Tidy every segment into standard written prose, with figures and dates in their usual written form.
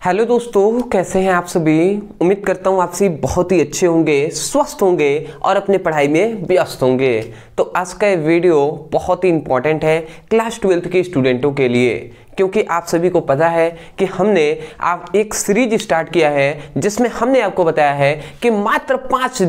Hello दोस्तों, कैसे हैं आप सभी। उम्मीद करता हूँ आप सभी बहुत ही अच्छे होंगे, स्वस्थ होंगे और अपने पढ़ाई में व्यस्त होंगे। तो आज का ये वीडियो बहुत ही इंपॉर्टेंट है क्लास 12th के स्टूडेंटों के लिए, क्योंकि आप सभी को पता है कि हमने आप एक सीरीज स्टार्ट किया है जिसमें हमने आपको बताया है कि मात्र 5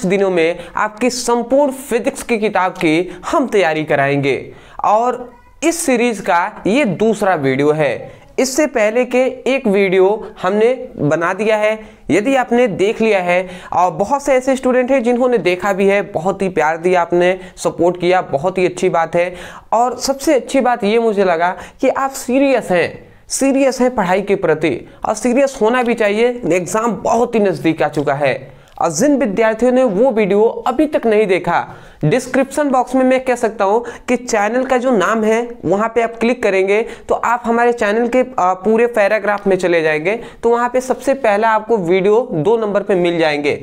दिनों में आपकी संपूर्ण फिजिक्स की किताब की हम तैयारी कराएंगे। और इस सीरीज का ये दूसरा वीडियो है। इससे पहले के एक वीडियो हमने बना दिया है, यदि आपने देख लिया है। और बहुत से ऐसे स्टूडेंट हैं जिन्होंने देखा भी है, बहुत ही प्यार दिया, आपने सपोर्ट किया, बहुत ही अच्छी बात है। और सबसे अच्छी बात ये मुझे लगा कि आप सीरियस हैं पढ़ाई के प्रति, और सीरियस होना भी चाहिए। एग्जाम बहुत ही नज़दीक आ चुका है। और जिन विद्यार्थियों ने वो वीडियो अभी तक नहीं देखा, डिस्क्रिप्शन बॉक्स में मैं कह सकता हूं कि चैनल का जो नाम है वहां पे आप क्लिक करेंगे तो आप हमारे चैनल के पूरे पैराग्राफ में चले जाएंगे। तो वहां पे सबसे पहला आपको वीडियो 2 नंबर पे मिल जाएंगे।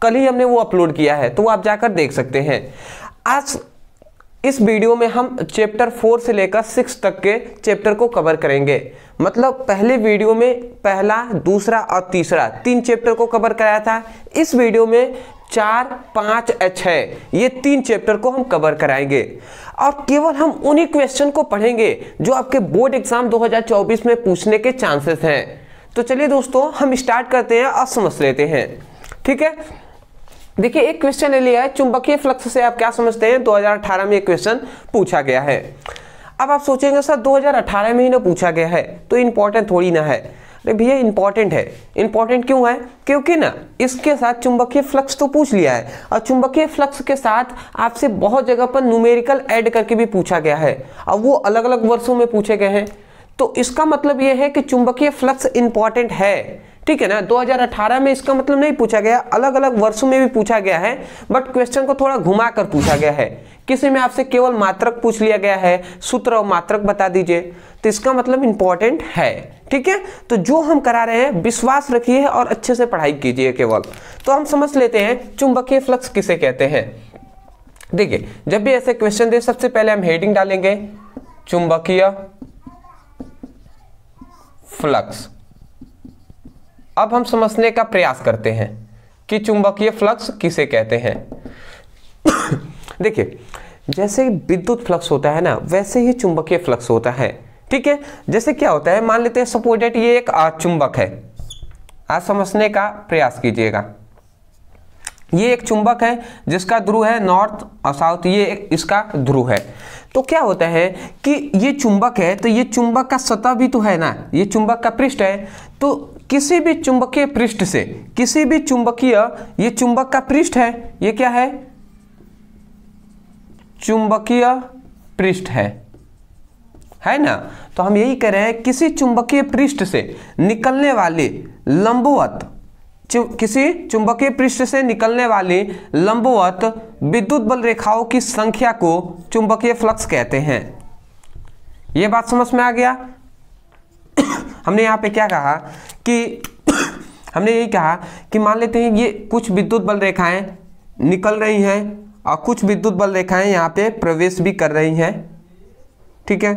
कल ही हमने वो अपलोड किया है, तो वो आप जाकर देख सकते हैं। आज इस वीडियो में हम चैप्टर 4 से लेकर 6 तक के चैप्टर को कवर करेंगे। मतलब पहले वीडियो में पहला, दूसरा और तीसरा 3 चैप्टर को कवर कराया था। इस वीडियो में 4, 5, 6 ये 3 चैप्टर को हम कवर कराएंगे। और केवल हम उन्हीं क्वेश्चन को पढ़ेंगे जो आपके बोर्ड एग्जाम 2024 में पूछने के चांसेस हैं। तो चलिए दोस्तों, हम स्टार्ट करते हैं और समझ लेते हैं। ठीक है, देखिए एक क्वेश्चन ले लिया है, चुंबकीय फ्लक्स से आप क्या समझते हैं। 2018 में एक क्वेश्चन पूछा गया है। अब आप सोचेंगे सर 2018 में ही ना पूछा गया है तो इंपॉर्टेंट थोड़ी ना है। अरे भैया इंपॉर्टेंट है। इंपॉर्टेंट क्यों है? क्योंकि ना इसके साथ चुंबकीय फ्लक्स तो पूछ लिया है, और चुंबकीय फ्लक्स के साथ आपसे बहुत जगह पर न्यूमेरिकल ऐड करके भी पूछा गया है, और वो अलग अलग वर्षों में पूछे गए हैं। तो इसका मतलब ये है कि चुंबकीय फ्लक्स इंपॉर्टेंट है। ठीक है ना, 2018 में इसका मतलब नहीं पूछा गया, अलग अलग वर्षों में भी पूछा गया है, बट क्वेश्चन को थोड़ा घुमा कर पूछा गया है। किसी में आपसे केवल मात्रक पूछ लिया गया है, सूत्र और मात्रक बता दीजिए, तो इसका मतलब इंपॉर्टेंट है। ठीक है, तो जो हम करा रहे हैं विश्वास रखिए और अच्छे से पढ़ाई कीजिए केवल। तो हम समझ लेते हैं चुंबकीय फ्लक्स किसे कहते हैं। देखिए जब भी ऐसे क्वेश्चन दे, सबसे पहले हम हेडिंग डालेंगे चुंबकीय फ्लक्स। अब हम समझने का प्रयास करते हैं कि चुंबकीय फ्लक्स किसे कहते हैं। देखिए जैसे विद्युत फ्लक्स होता है ना, वैसे ही चुंबकीय फ्लक्स होता है। ठीक है, जैसे क्या होता है, मान लेते हैं सपोज दैट ये एक चुंबक है। आज समझने का प्रयास कीजिएगा। ये एक चुंबक है जिसका ध्रुव है नॉर्थ और साउथ, ये इसका ध्रुव है। तो क्या होता है कि ये चुंबक है, तो ये चुंबक का सतह भी तो है ना, ये चुंबक का पृष्ठ है। तो किसी भी चुंबकीय पृष्ठ से, किसी भी चुंबकीय, ये चुंबक का पृष्ठ है, ये क्या है, चुंबकीय पृष्ठ है ना। तो हम यही कह रहे हैं किसी चुंबकीय पृष्ठ से निकलने वाली लंबवत, किसी चुंबकीय पृष्ठ से निकलने वाली लंबवत विद्युत बल रेखाओं की संख्या को चुंबकीय फ्लक्स कहते हैं। यह बात समझ में आ गया। हमने यहाँ पे क्या कहा कि हमने यही कहा कि मान लेते हैं ये कुछ विद्युत बल रेखाएं निकल रही हैं और कुछ विद्युत बल रेखाएं यहाँ पे प्रवेश भी कर रही हैं। ठीक है,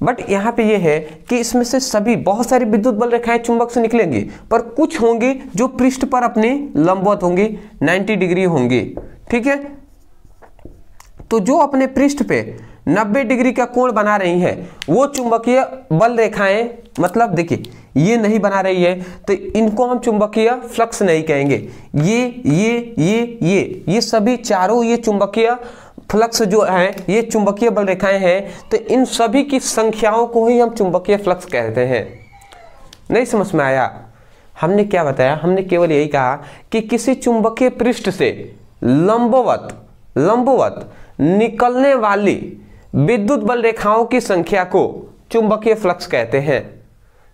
बट यहाँ पे ये है कि इसमें से सभी बहुत सारी विद्युत बल रेखाएं चुंबक से निकलेंगी, पर कुछ होंगी जो पृष्ठ पर अपनी लंबवत होंगी, 90 डिग्री होंगी। ठीक है, तो जो अपने पृष्ठ पे 90 डिग्री का कोण बना रही है वो चुंबकीय बल रेखाएं, मतलब देखिए ये नहीं बना रही है तो इनको हम चुंबकीय फ्लक्स नहीं कहेंगे। ये सभी चारों ये चुंबकीय फ्लक्स जो है, ये चुंबकीय बल रेखाएं हैं, तो इन सभी की संख्याओं को ही हम चुंबकीय फ्लक्स कहते हैं। नहीं समझ में आया? हमने क्या बताया, हमने केवल यही कहा कि किसी चुंबकीय पृष्ठ से लंबवत निकलने वाली विद्युत बल रेखाओं की संख्या को चुंबकीय फ्लक्स कहते हैं।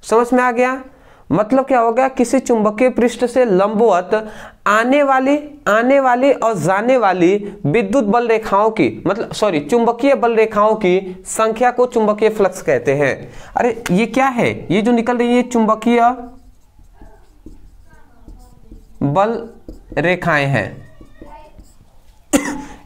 समझ में आ गया? मतलब क्या होगा, किसी चुंबकीय पृष्ठ से लंबवत आने वाली और जाने वाली विद्युत बल रेखाओं की, मतलब सॉरी चुंबकीय बल रेखाओं की संख्या को चुंबकीय फ्लक्स कहते हैं। अरे ये क्या है, ये जो निकल रही है चुंबकीय बल रेखाएं हैं।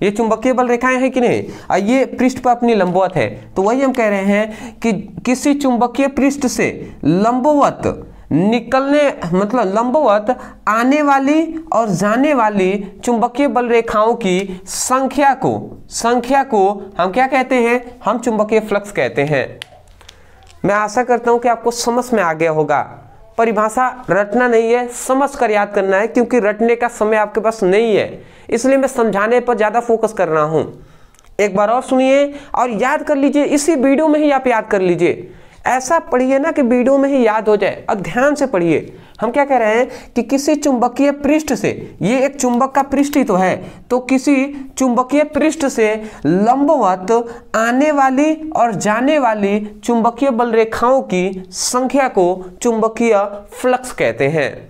ये चुंबकीय बल रेखाएं हैं कि नहीं, और ये पृष्ठ पर अपनी लंबवत है। तो वही हम कह रहे हैं कि किसी चुंबकीय पृष्ठ से लंबवत निकलने, मतलब लंबवत आने वाली और जाने वाली चुंबकीय बल रेखाओं की संख्या को हम क्या कहते हैं, हम चुंबकीय फ्लक्स कहते हैं। मैं आशा करता हूं कि आपको समझ में आ गया होगा। परिभाषा रटना नहीं है, समझ कर याद करना है, क्योंकि रटने का समय आपके पास नहीं है, इसलिए मैं समझाने पर ज्यादा फोकस कर रहा हूं। एक बार और सुनिए और याद कर लीजिए, इसी वीडियो में ही आप याद कर लीजिए। ऐसा पढ़िए ना कि वीडियो में ही याद हो जाए, और ध्यान से पढ़िए। हम क्या कह रहे हैं कि किसी चुंबकीय पृष्ठ से, ये एक चुंबक का पृष्ठ ही तो है, तो किसी चुंबकीय पृष्ठ से लंबवत आने वाली और जाने वाली चुंबकीय बल रेखाओं की संख्या को चुंबकीय फ्लक्स कहते हैं।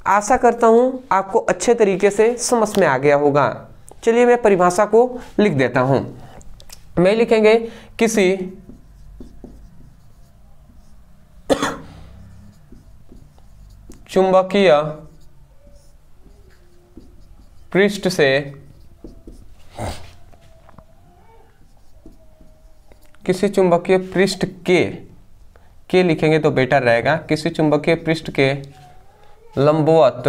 आशा करता हूं आपको अच्छे तरीके से समझ में आ गया होगा। चलिए मैं परिभाषा को लिख देता हूं। मैं लिखेंगे किसी चुंबकीय पृष्ठ से किसी चुंबकीय पृष्ठ के लिखेंगे तो बेटर रहेगा। किसी चुंबकीय पृष्ठ के लंबवत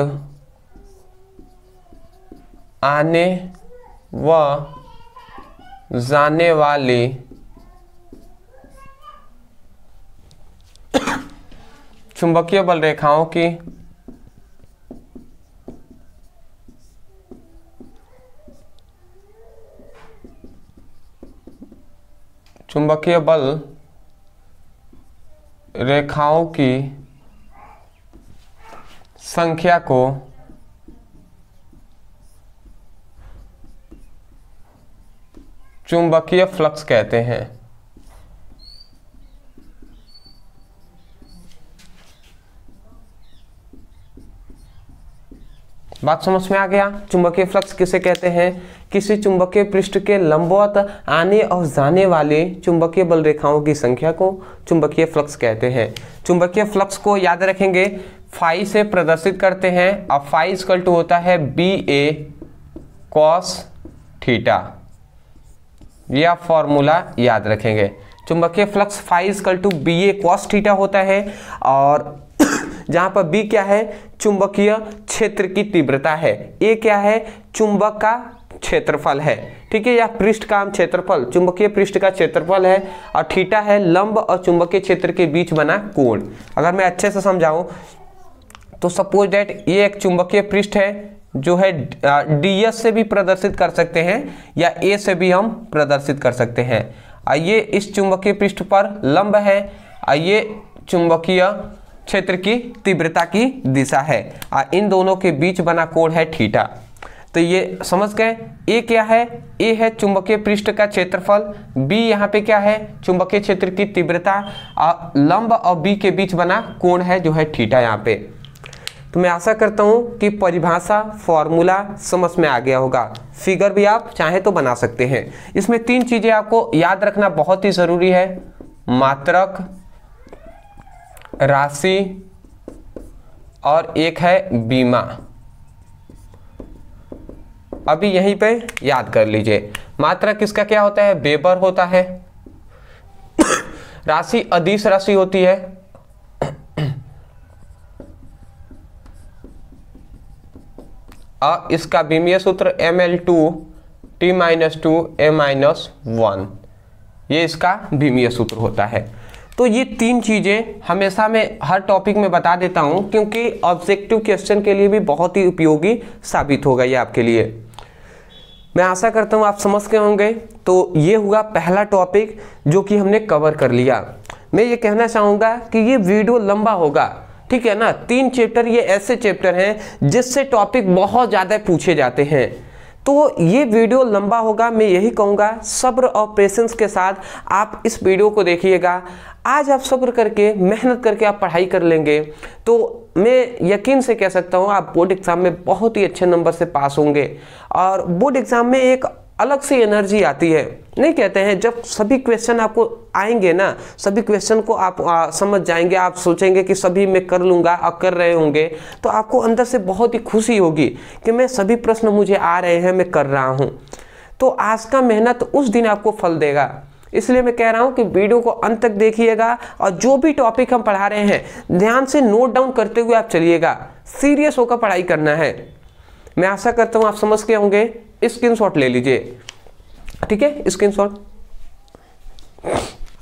आने व जाने वाली चुंबकीय बल रेखाओं की चुंबकीय बल रेखाओं की संख्या को चुंबकीय फ्लक्स कहते हैं। बात समझ में आ गया। चुंबकीय फ्लक्स किसे कहते हैं? किसी चुंबकीय पृष्ठ के लंबवत आने और जाने वाले चुंबकीय बल रेखाओं की संख्या को चुंबकीय फ्लक्स कहते हैं। चुंबकीय फ्लक्स को याद रखेंगे, फाई से प्रदर्शित करते हैं। अब फाई इक्वल टू होता है BA cos थीटा, यह फॉर्मूला याद रखेंगे। चुंबकीय flux phi equal to BA cos theta होता है, और जहां पर B क्या है? चुंबकीय क्षेत्र की तीव्रता है। A क्या है? चुंबक का क्षेत्रफल है, ठीक है, या पृष्ठ का क्षेत्रफल, चुंबकीय पृष्ठ का क्षेत्रफल है, और थीटा है लंब और चुंबकीय क्षेत्र के बीच बना कोण। अगर मैं अच्छे से समझाऊं तो सपोज दैट ये एक चुंबकीय पृष्ठ है जो है DS से भी प्रदर्शित कर सकते हैं या A से भी हम प्रदर्शित कर सकते हैं। ये इस चुंबकीय पृष्ठ पर लंब है, ये चुंबकीय क्षेत्र की तीव्रता की दिशा है, इन दोनों के बीच बना कोण है थीटा। तो ये समझ गए। ए क्या है? ए है चुंबकीय पृष्ठ का क्षेत्रफल, बी यहाँ पे क्या है? चुंबकीय क्षेत्र की तीव्रता, लंब और बी के बीच बना कोण है जो है थीटा यहाँ पे। तो मैं आशा करता हूँ कि परिभाषा फॉर्मूला समझ में आ गया होगा। फिगर भी आप चाहे तो बना सकते हैं। इसमें 3 चीजें आपको याद रखना बहुत ही जरूरी है, मात्रक, राशि और एक है बीमा। अभी यहीं पे याद कर लीजिए। मात्रक किसका क्या होता है? वेबर होता है। राशि अदिश राशि होती है। और इसका बीमीय सूत्र mL2T-2 A-1, ये इसका बीमीय सूत्र होता है। तो ये 3 चीजें हमेशा मैं हर टॉपिक में बता देता हूं, क्योंकि ऑब्जेक्टिव क्वेश्चन के लिए भी बहुत ही उपयोगी साबित होगा ये आपके लिए। मैं आशा करता हूं आप समझ गए होंगे। तो ये हुआ पहला टॉपिक जो कि हमने कवर कर लिया। मैं ये कहना चाहूँगा कि ये वीडियो लंबा होगा, ठीक है ना। 3 चैप्टर ये ऐसे चैप्टर हैं जिससे टॉपिक बहुत ज़्यादा पूछे जाते हैं, तो ये वीडियो लंबा होगा। मैं यही कहूँगा सब्र और पेशेंस के साथ आप इस वीडियो को देखिएगा। आज आप सब्र करके मेहनत करके आप पढ़ाई कर लेंगे तो मैं यकीन से कह सकता हूँ आप बोर्ड एग्ज़ाम में बहुत ही अच्छे नंबर से पास होंगे। और बोर्ड एग्ज़ाम में एक अलग सी एनर्जी आती है, नहीं कहते हैं, जब सभी क्वेश्चन आपको आएंगे ना, सभी क्वेश्चन को आप समझ जाएंगे, आप सोचेंगे कि सभी मैं कर लूँगा और कर रहे होंगे, तो आपको अंदर से बहुत ही खुशी होगी कि मैं सभी प्रश्न मुझे आ रहे हैं, मैं कर रहा हूँ। तो आज का मेहनत उस दिन आपको फल देगा। इसलिए मैं कह रहा हूं कि वीडियो को अंत तक देखिएगा और जो भी टॉपिक हम पढ़ा रहे हैं ध्यान से नोट डाउन करते हुए आप चलिएगा। सीरियस होकर पढ़ाई करना है। मैं आशा करता हूं आप समझ के होंगे। स्क्रीनशॉट ले लीजिए, ठीक है, स्क्रीनशॉट।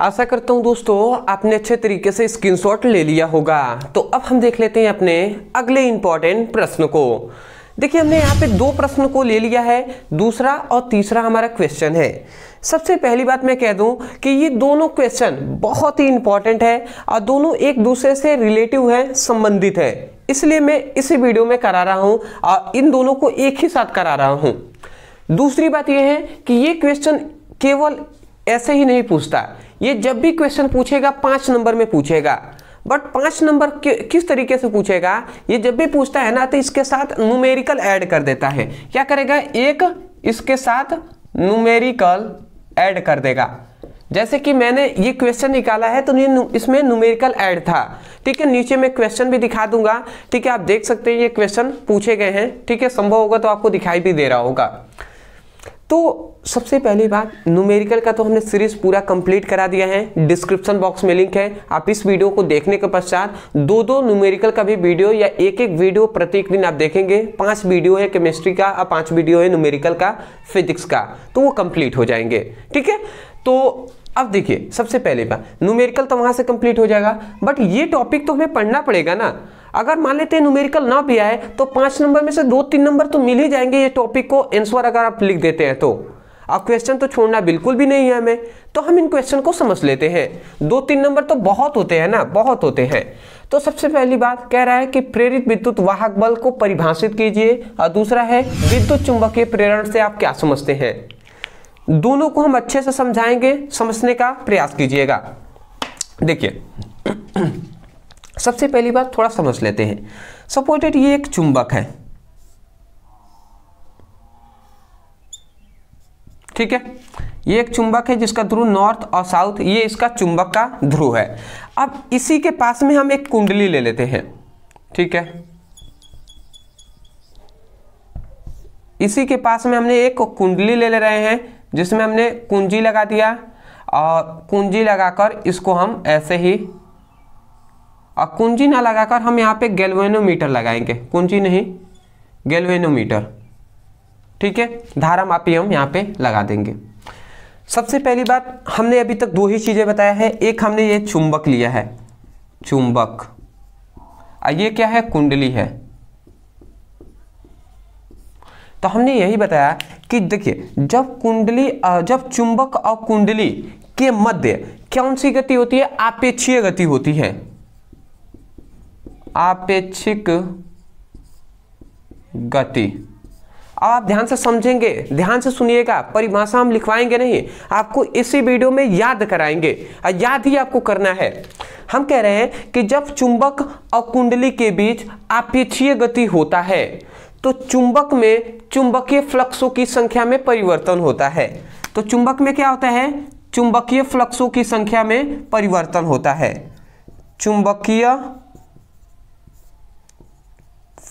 आशा करता हूं दोस्तों आपने अच्छे तरीके से स्क्रीनशॉट ले लिया होगा। तो अब हम देख लेते हैं अपने अगले इंपॉर्टेंट प्रश्न को। देखिए हमने यहाँ पे 2 प्रश्न को ले लिया है, दूसरा और तीसरा हमारा क्वेश्चन है। सबसे पहली बात मैं कह दूं कि ये दोनों क्वेश्चन बहुत ही इंपॉर्टेंट है और दोनों एक दूसरे से रिलेटिव है, संबंधित है। इसलिए मैं इसी वीडियो में करा रहा हूं और इन दोनों को एक ही साथ करा रहा हूं। दूसरी बात यह है कि ये क्वेश्चन केवल ऐसे ही नहीं पूछता, ये जब भी क्वेश्चन पूछेगा 5 नंबर में पूछेगा। बट 5 नंबर किस तरीके से पूछेगा, ये जब भी पूछता है ना तो इसके साथ न्यूमेरिकल ऐड कर देता है। क्या करेगा, एक इसके साथ न्यूमेरिकल ऐड कर देगा। जैसे कि मैंने ये क्वेश्चन निकाला है तो ये इसमें न्यूमेरिकल ऐड था, ठीक है। नीचे मैं क्वेश्चन भी दिखा दूंगा, ठीक है, आप देख सकते हैं ये क्वेश्चन पूछे गए हैं, ठीक है। संभव होगा तो आपको दिखाई भी दे रहा होगा। तो सबसे पहली बात, न्यूमेरिकल का तो हमने सीरीज पूरा कंप्लीट करा दिया है। डिस्क्रिप्शन बॉक्स में लिंक है, आप इस वीडियो को देखने के पश्चात 2 न्यूमेरिकल का भी वीडियो या एक वीडियो प्रत्येक दिन आप देखेंगे। 5 वीडियो है केमिस्ट्री का और 5 वीडियो है न्यूमेरिकल का, फिजिक्स का, तो वो कंप्लीट हो जाएंगे, ठीक है। तो अब देखिए सबसे पहली बात, न्यूमेरिकल तो वहां से कंप्लीट हो जाएगा, बट ये टॉपिक तो हमें पढ़ना पड़ेगा ना। अगर मान लेते हैं न्यूमेरिकल ना भी आए तो 5 नंबर में से 2-3 नंबर तो मिल ही जाएंगे ये टॉपिक को आंसर अगर आप लिख देते हैं तो। अब क्वेश्चन तो छोड़ना बिल्कुल भी नहीं है हमें, तो हम इन क्वेश्चन को समझ लेते हैं। 2-3 नंबर तो बहुत होते हैं ना, बहुत होते हैं। तो सबसे पहली बात कह रहा है कि प्रेरित विद्युत वाहक बल को परिभाषित कीजिए, और दूसरा है विद्युत चुंबकीय प्रेरण से आप क्या समझते हैं। दोनों को हम अच्छे से समझाएंगे, समझने का प्रयास कीजिएगा। देखिए सबसे पहली बात थोड़ा समझ लेते हैं। सपोर्टेड ये एक चुंबक है, ठीक है। ये एक चुंबक है जिसका ध्रुव नॉर्थ और साउथ, ये इसका चुंबक का ध्रुव है। अब इसी के पास में हम एक कुंडली ले लेते हैं, ठीक है। इसी के पास में हमने एक कुंडली ले रहे हैं जिसमें हमने कुंजी लगा दिया, और कुंजी लगाकर इसको हम ऐसे ही, और कुंजी ना लगाकर हम यहाँ पे गैल्वेनोमीटर लगाएंगे, कुंजी नहीं गैल्वेनोमीटर, ठीक है। धारा मापी हम यहाँ पे लगा देंगे। सबसे पहली बात, हमने अभी तक 2 ही चीजें बताया है। एक हमने ये चुंबक लिया है, चुंबक, और ये क्या है, कुंडली है। तो हमने यही बताया कि देखिए जब कुंडली, जब चुंबक और कुंडली के मध्य कौन सी गति होती है, आपेक्षीय गति होती है, आपेक्षिक गति। अब आप ध्यान से समझेंगे, ध्यान से सुनिएगा, परिभाषा हम लिखवाएंगे नहीं, आपको इसी वीडियो में याद कराएंगे, और याद ही आपको करना है। हम कह रहे हैं कि जब चुंबक और कुंडली के बीच आपेक्षीय गति होता है तो चुंबक में चुंबकीय फ्लक्सों की संख्या में परिवर्तन होता है। तो चुंबक में क्या होता है, चुंबकीय फ्लक्सों की संख्या में परिवर्तन होता है। चुंबकीय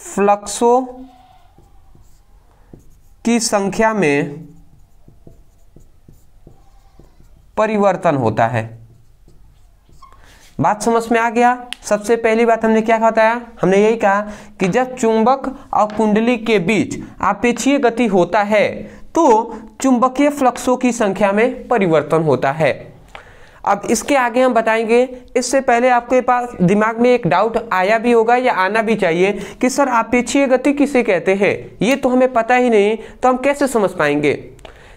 फ्लक्सों की संख्या में परिवर्तन होता है। बात समझ में आ गया। सबसे पहली बात हमने क्या बताया, हमने यही कहा कि जब चुंबक और कुंडली के बीच आपेक्षीय गति होता है तो चुंबकीय फ्लक्सों की संख्या में परिवर्तन होता है। अब इसके आगे हम बताएंगे। इससे पहले आपके पास दिमाग में एक डाउट आया भी होगा या आना भी चाहिए कि सर आपेक्षीय गति किसे कहते हैं, ये तो हमें पता ही नहीं, तो हम कैसे समझ पाएंगे।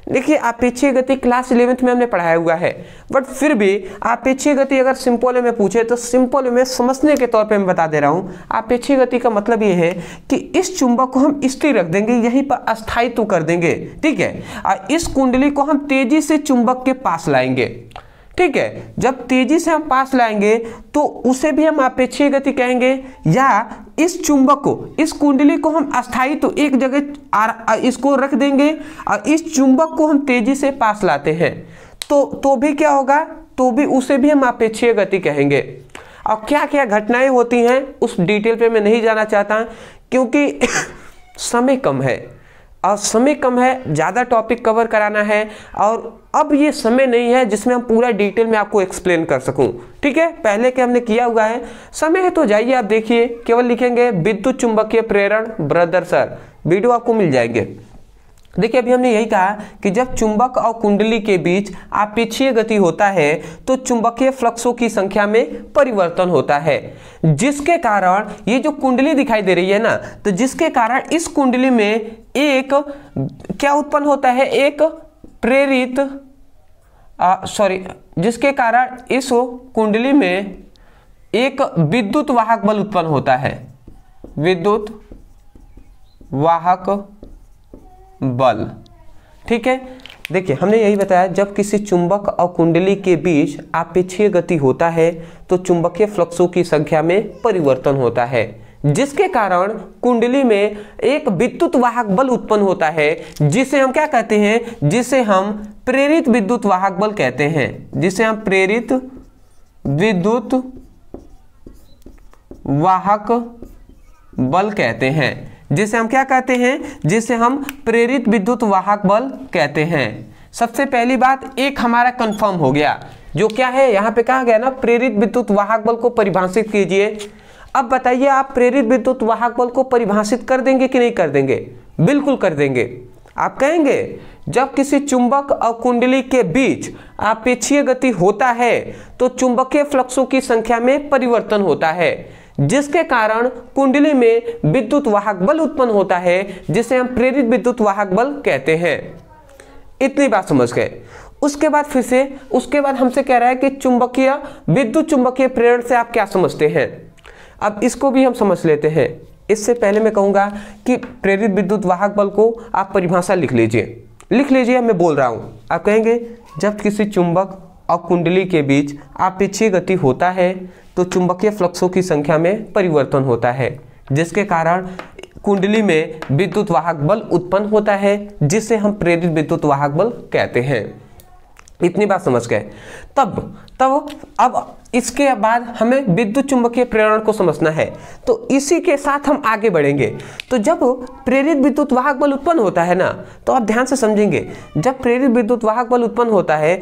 देखिए अपेक्षीय गति क्लास 11th में हमने पढ़ाया हुआ है, बट फिर भी अपेक्षीय गति अगर सिंपल में पूछे तो सिंपल में समझने के तौर पे मैं बता दे रहा हूँ। अपेक्षीय गति का मतलब ये है कि इस चुंबक को हम स्थिर रख देंगे, यहीं पर अस्थायित्व कर देंगे, ठीक है, और इस कुंडली को हम तेजी से चुंबक के पास लाएंगे, ठीक है। जब तेजी से हम पास लाएंगे तो उसे भी हम अपेक्षीय गति कहेंगे, या इस चुंबक को, इस कुंडली को हम अस्थायी तो एक जगह इसको रख देंगे और इस चुंबक को हम तेजी से पास लाते हैं तो भी क्या होगा, तो भी उसे भी हम अपेक्षीय गति कहेंगे। अब क्या क्या घटनाएं होती हैं उस डिटेल पे मैं नहीं जाना चाहता क्योंकि समय कम है। और समय कम है, ज़्यादा टॉपिक कवर कराना है, और अब ये समय नहीं है जिसमें हम पूरा डिटेल में आपको एक्सप्लेन कर सकूं। ठीक है, पहले के हमने किया हुआ है, समय है तो जाइए आप देखिए, केवल लिखेंगे विद्युत चुंबकीय प्रेरण ब्रदर सर, वीडियो आपको मिल जाएंगे। देखिए अभी हमने यही कहा कि जब चुंबक और कुंडली के बीच आपेक्षीय गति होता है तो चुंबकीय फ्लक्सों की संख्या में परिवर्तन होता है, जिसके कारण ये जो कुंडली दिखाई दे रही है ना, तो जिसके कारण इस कुंडली में एक क्या उत्पन्न होता है, एक प्रेरित जिसके कारण इस कुंडली में एक विद्युत वाहक बल उत्पन्न होता है, विद्युत वाहक बल। ठीक है, देखिए हमने यही बताया जब किसी चुंबक और कुंडली के बीच आपेक्षीय गति होता है तो चुंबकीय फ्लक्सों की संख्या में परिवर्तन होता है, जिसके कारण कुंडली में एक विद्युत वाहक बल उत्पन्न होता है, जिसे हम क्या कहते हैं, जिसे हम प्रेरित विद्युत वाहक बल कहते हैं, जिसे हम प्रेरित विद्युत वाहक बल कहते हैं, जिसे हम क्या कहते हैं, जिसे हम प्रेरित विद्युत वाहक बल कहते हैं। सबसे पहली बात एक हमारा कंफर्म हो गया, जो क्या है यहाँ पे कहा गया ना, प्रेरित विद्युत वाहक बल को परिभाषित कीजिए। अब बताइए आप प्रेरित विद्युत वाहक बल को परिभाषित कर देंगे कि नहीं कर देंगे? बिल्कुल कर देंगे। आप कहेंगे जब किसी चुंबक और कुंडली के बीच आपेक्षीय गति होता है तो चुंबकीय फ्लक्सों की संख्या में परिवर्तन होता है, जिसके कारण कुंडली में विद्युत वाहक बल उत्पन्न होता है, जिसे हम प्रेरित विद्युत वाहक बल कहते हैं। इतनी बात समझ गए। उसके बाद फिर से उसके बाद हमसे कह रहा है कि चुंबकीय विद्युत चुंबकीय प्रेरण से आप क्या समझते हैं। अब इसको भी हम समझ लेते हैं। इससे पहले मैं कहूंगा कि प्रेरित विद्युत वाहक बल को आप परिभाषा लिख लीजिए, मैं बोल रहा हूं। आप कहेंगे जब किसी चुंबक और कुंडली के बीच आपेक्षीय गति होता है तो चुंबकीय फ्लक्सों की संख्या में परिवर्तन होता है, जिसके कारण कुंडली में विद्युत वाहक बल उत्पन्न होता है, जिसे हम प्रेरित विद्युत वाहक बल कहते हैं। इतनी बात समझ गए। तब अब इसके बाद हमें विद्युत चुंबकीय प्रेरण को समझना है, तो इसी के साथ हम आगे बढ़ेंगे। तो जब प्रेरित विद्युत वाहक बल उत्पन्न होता है ना, तो आप ध्यान से समझेंगे, जब प्रेरित विद्युत वाहक बल उत्पन्न होता है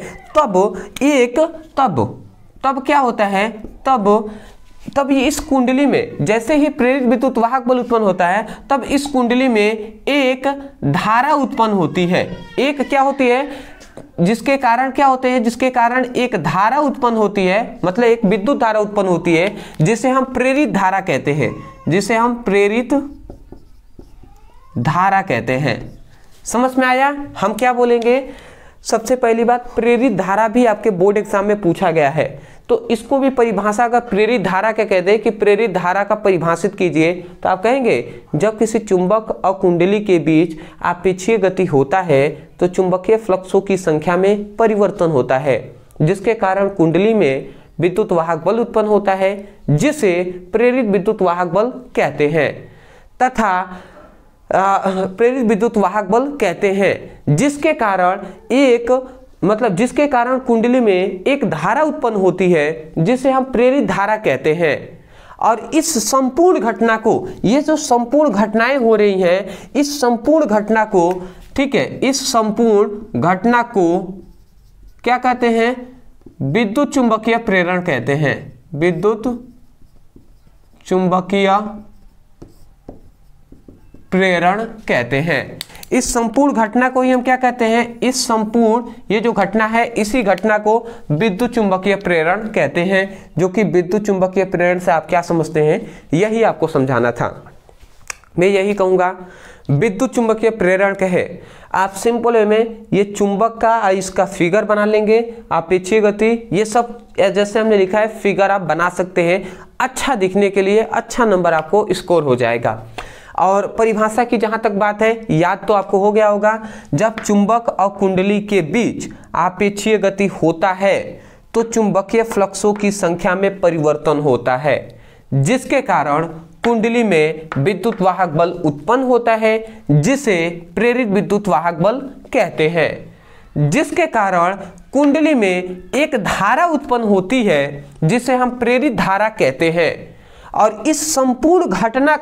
तब क्या होता है, तब ये इस कुंडली में जैसे ही प्रेरित विद्युत वाहक बल उत्पन्न होता है, तब इस कुंडली में एक धारा उत्पन्न होती है। एक क्या होती है, जिसके कारण क्या होते हैं, जिसके कारण एक धारा उत्पन्न होती है, मतलब एक विद्युत धारा उत्पन्न होती है, जिसे हम प्रेरित धारा कहते हैं, जिसे हम प्रेरित धारा कहते हैं। समझ में आया? हम क्या बोलेंगे, सबसे पहली बात, प्रेरित धारा भी आपके बोर्ड एग्जाम में पूछा गया है, तो इसको भी परिभाषा का प्रेरित धारा क्या कहते हैं कि प्रेरित धारा का परिभाषित कीजिए। तो आप कहेंगे जब किसी चुंबक और कुंडली के बीच आपेक्षीय गति होता है तो चुंबकीय फ्लक्सों की संख्या में परिवर्तन होता है, जिसके कारण कुंडली में विद्युत वाहक बल उत्पन्न होता है, जिसे प्रेरित विद्युत वाहक बल कहते हैं, तथा प्रेरित विद्युत वाहक बल कहते हैं, जिसके कारण कुंडली में एक धारा उत्पन्न होती है, जिसे हम प्रेरित धारा कहते हैं। और इस संपूर्ण घटना को, ये जो संपूर्ण घटनाएं हो रही हैं, इस संपूर्ण घटना को, ठीक है, इस संपूर्ण घटना को क्या कहते हैं, विद्युत चुंबकीय प्रेरण कहते हैं, विद्युत चुंबकीय प्रेरण कहते हैं। इस संपूर्ण घटना को ही हम क्या कहते हैं, इस संपूर्ण ये जो घटना है, इसी घटना को विद्युत चुंबकीय प्रेरण कहते हैं, जो कि विद्युत चुंबकीय प्रेरण से आप क्या समझते हैं, यही आपको समझाना था। मैं यही कहूंगा, विद्युत चुंबकीय प्रेरण कहे, आप सिंपल वे में ये चुंबक का इसका फिगर बना लेंगे, अपेक्षीय गति, ये सब जैसे हमने लिखा है फिगर आप बना सकते हैं, अच्छा दिखने के लिए अच्छा नंबर आपको स्कोर हो जाएगा। और परिभाषा की जहां तक बात है, याद तो आपको हो गया होगा, जब चुंबक और कुंडली के बीच आपेक्षीय गति होता है तो चुंबकीय फ्लक्सों की संख्या में परिवर्तन होता है, जिसके कारण कुंडली में विद्युत वाहक बल उत्पन्न होता है, जिसे प्रेरित विद्युत वाहक बल कहते हैं, जिसके कारण कुंडली में एक धारा उत्पन्न होती है, जिसे हम प्रेरित धारा कहते हैं। और इस संपूर्ण घटना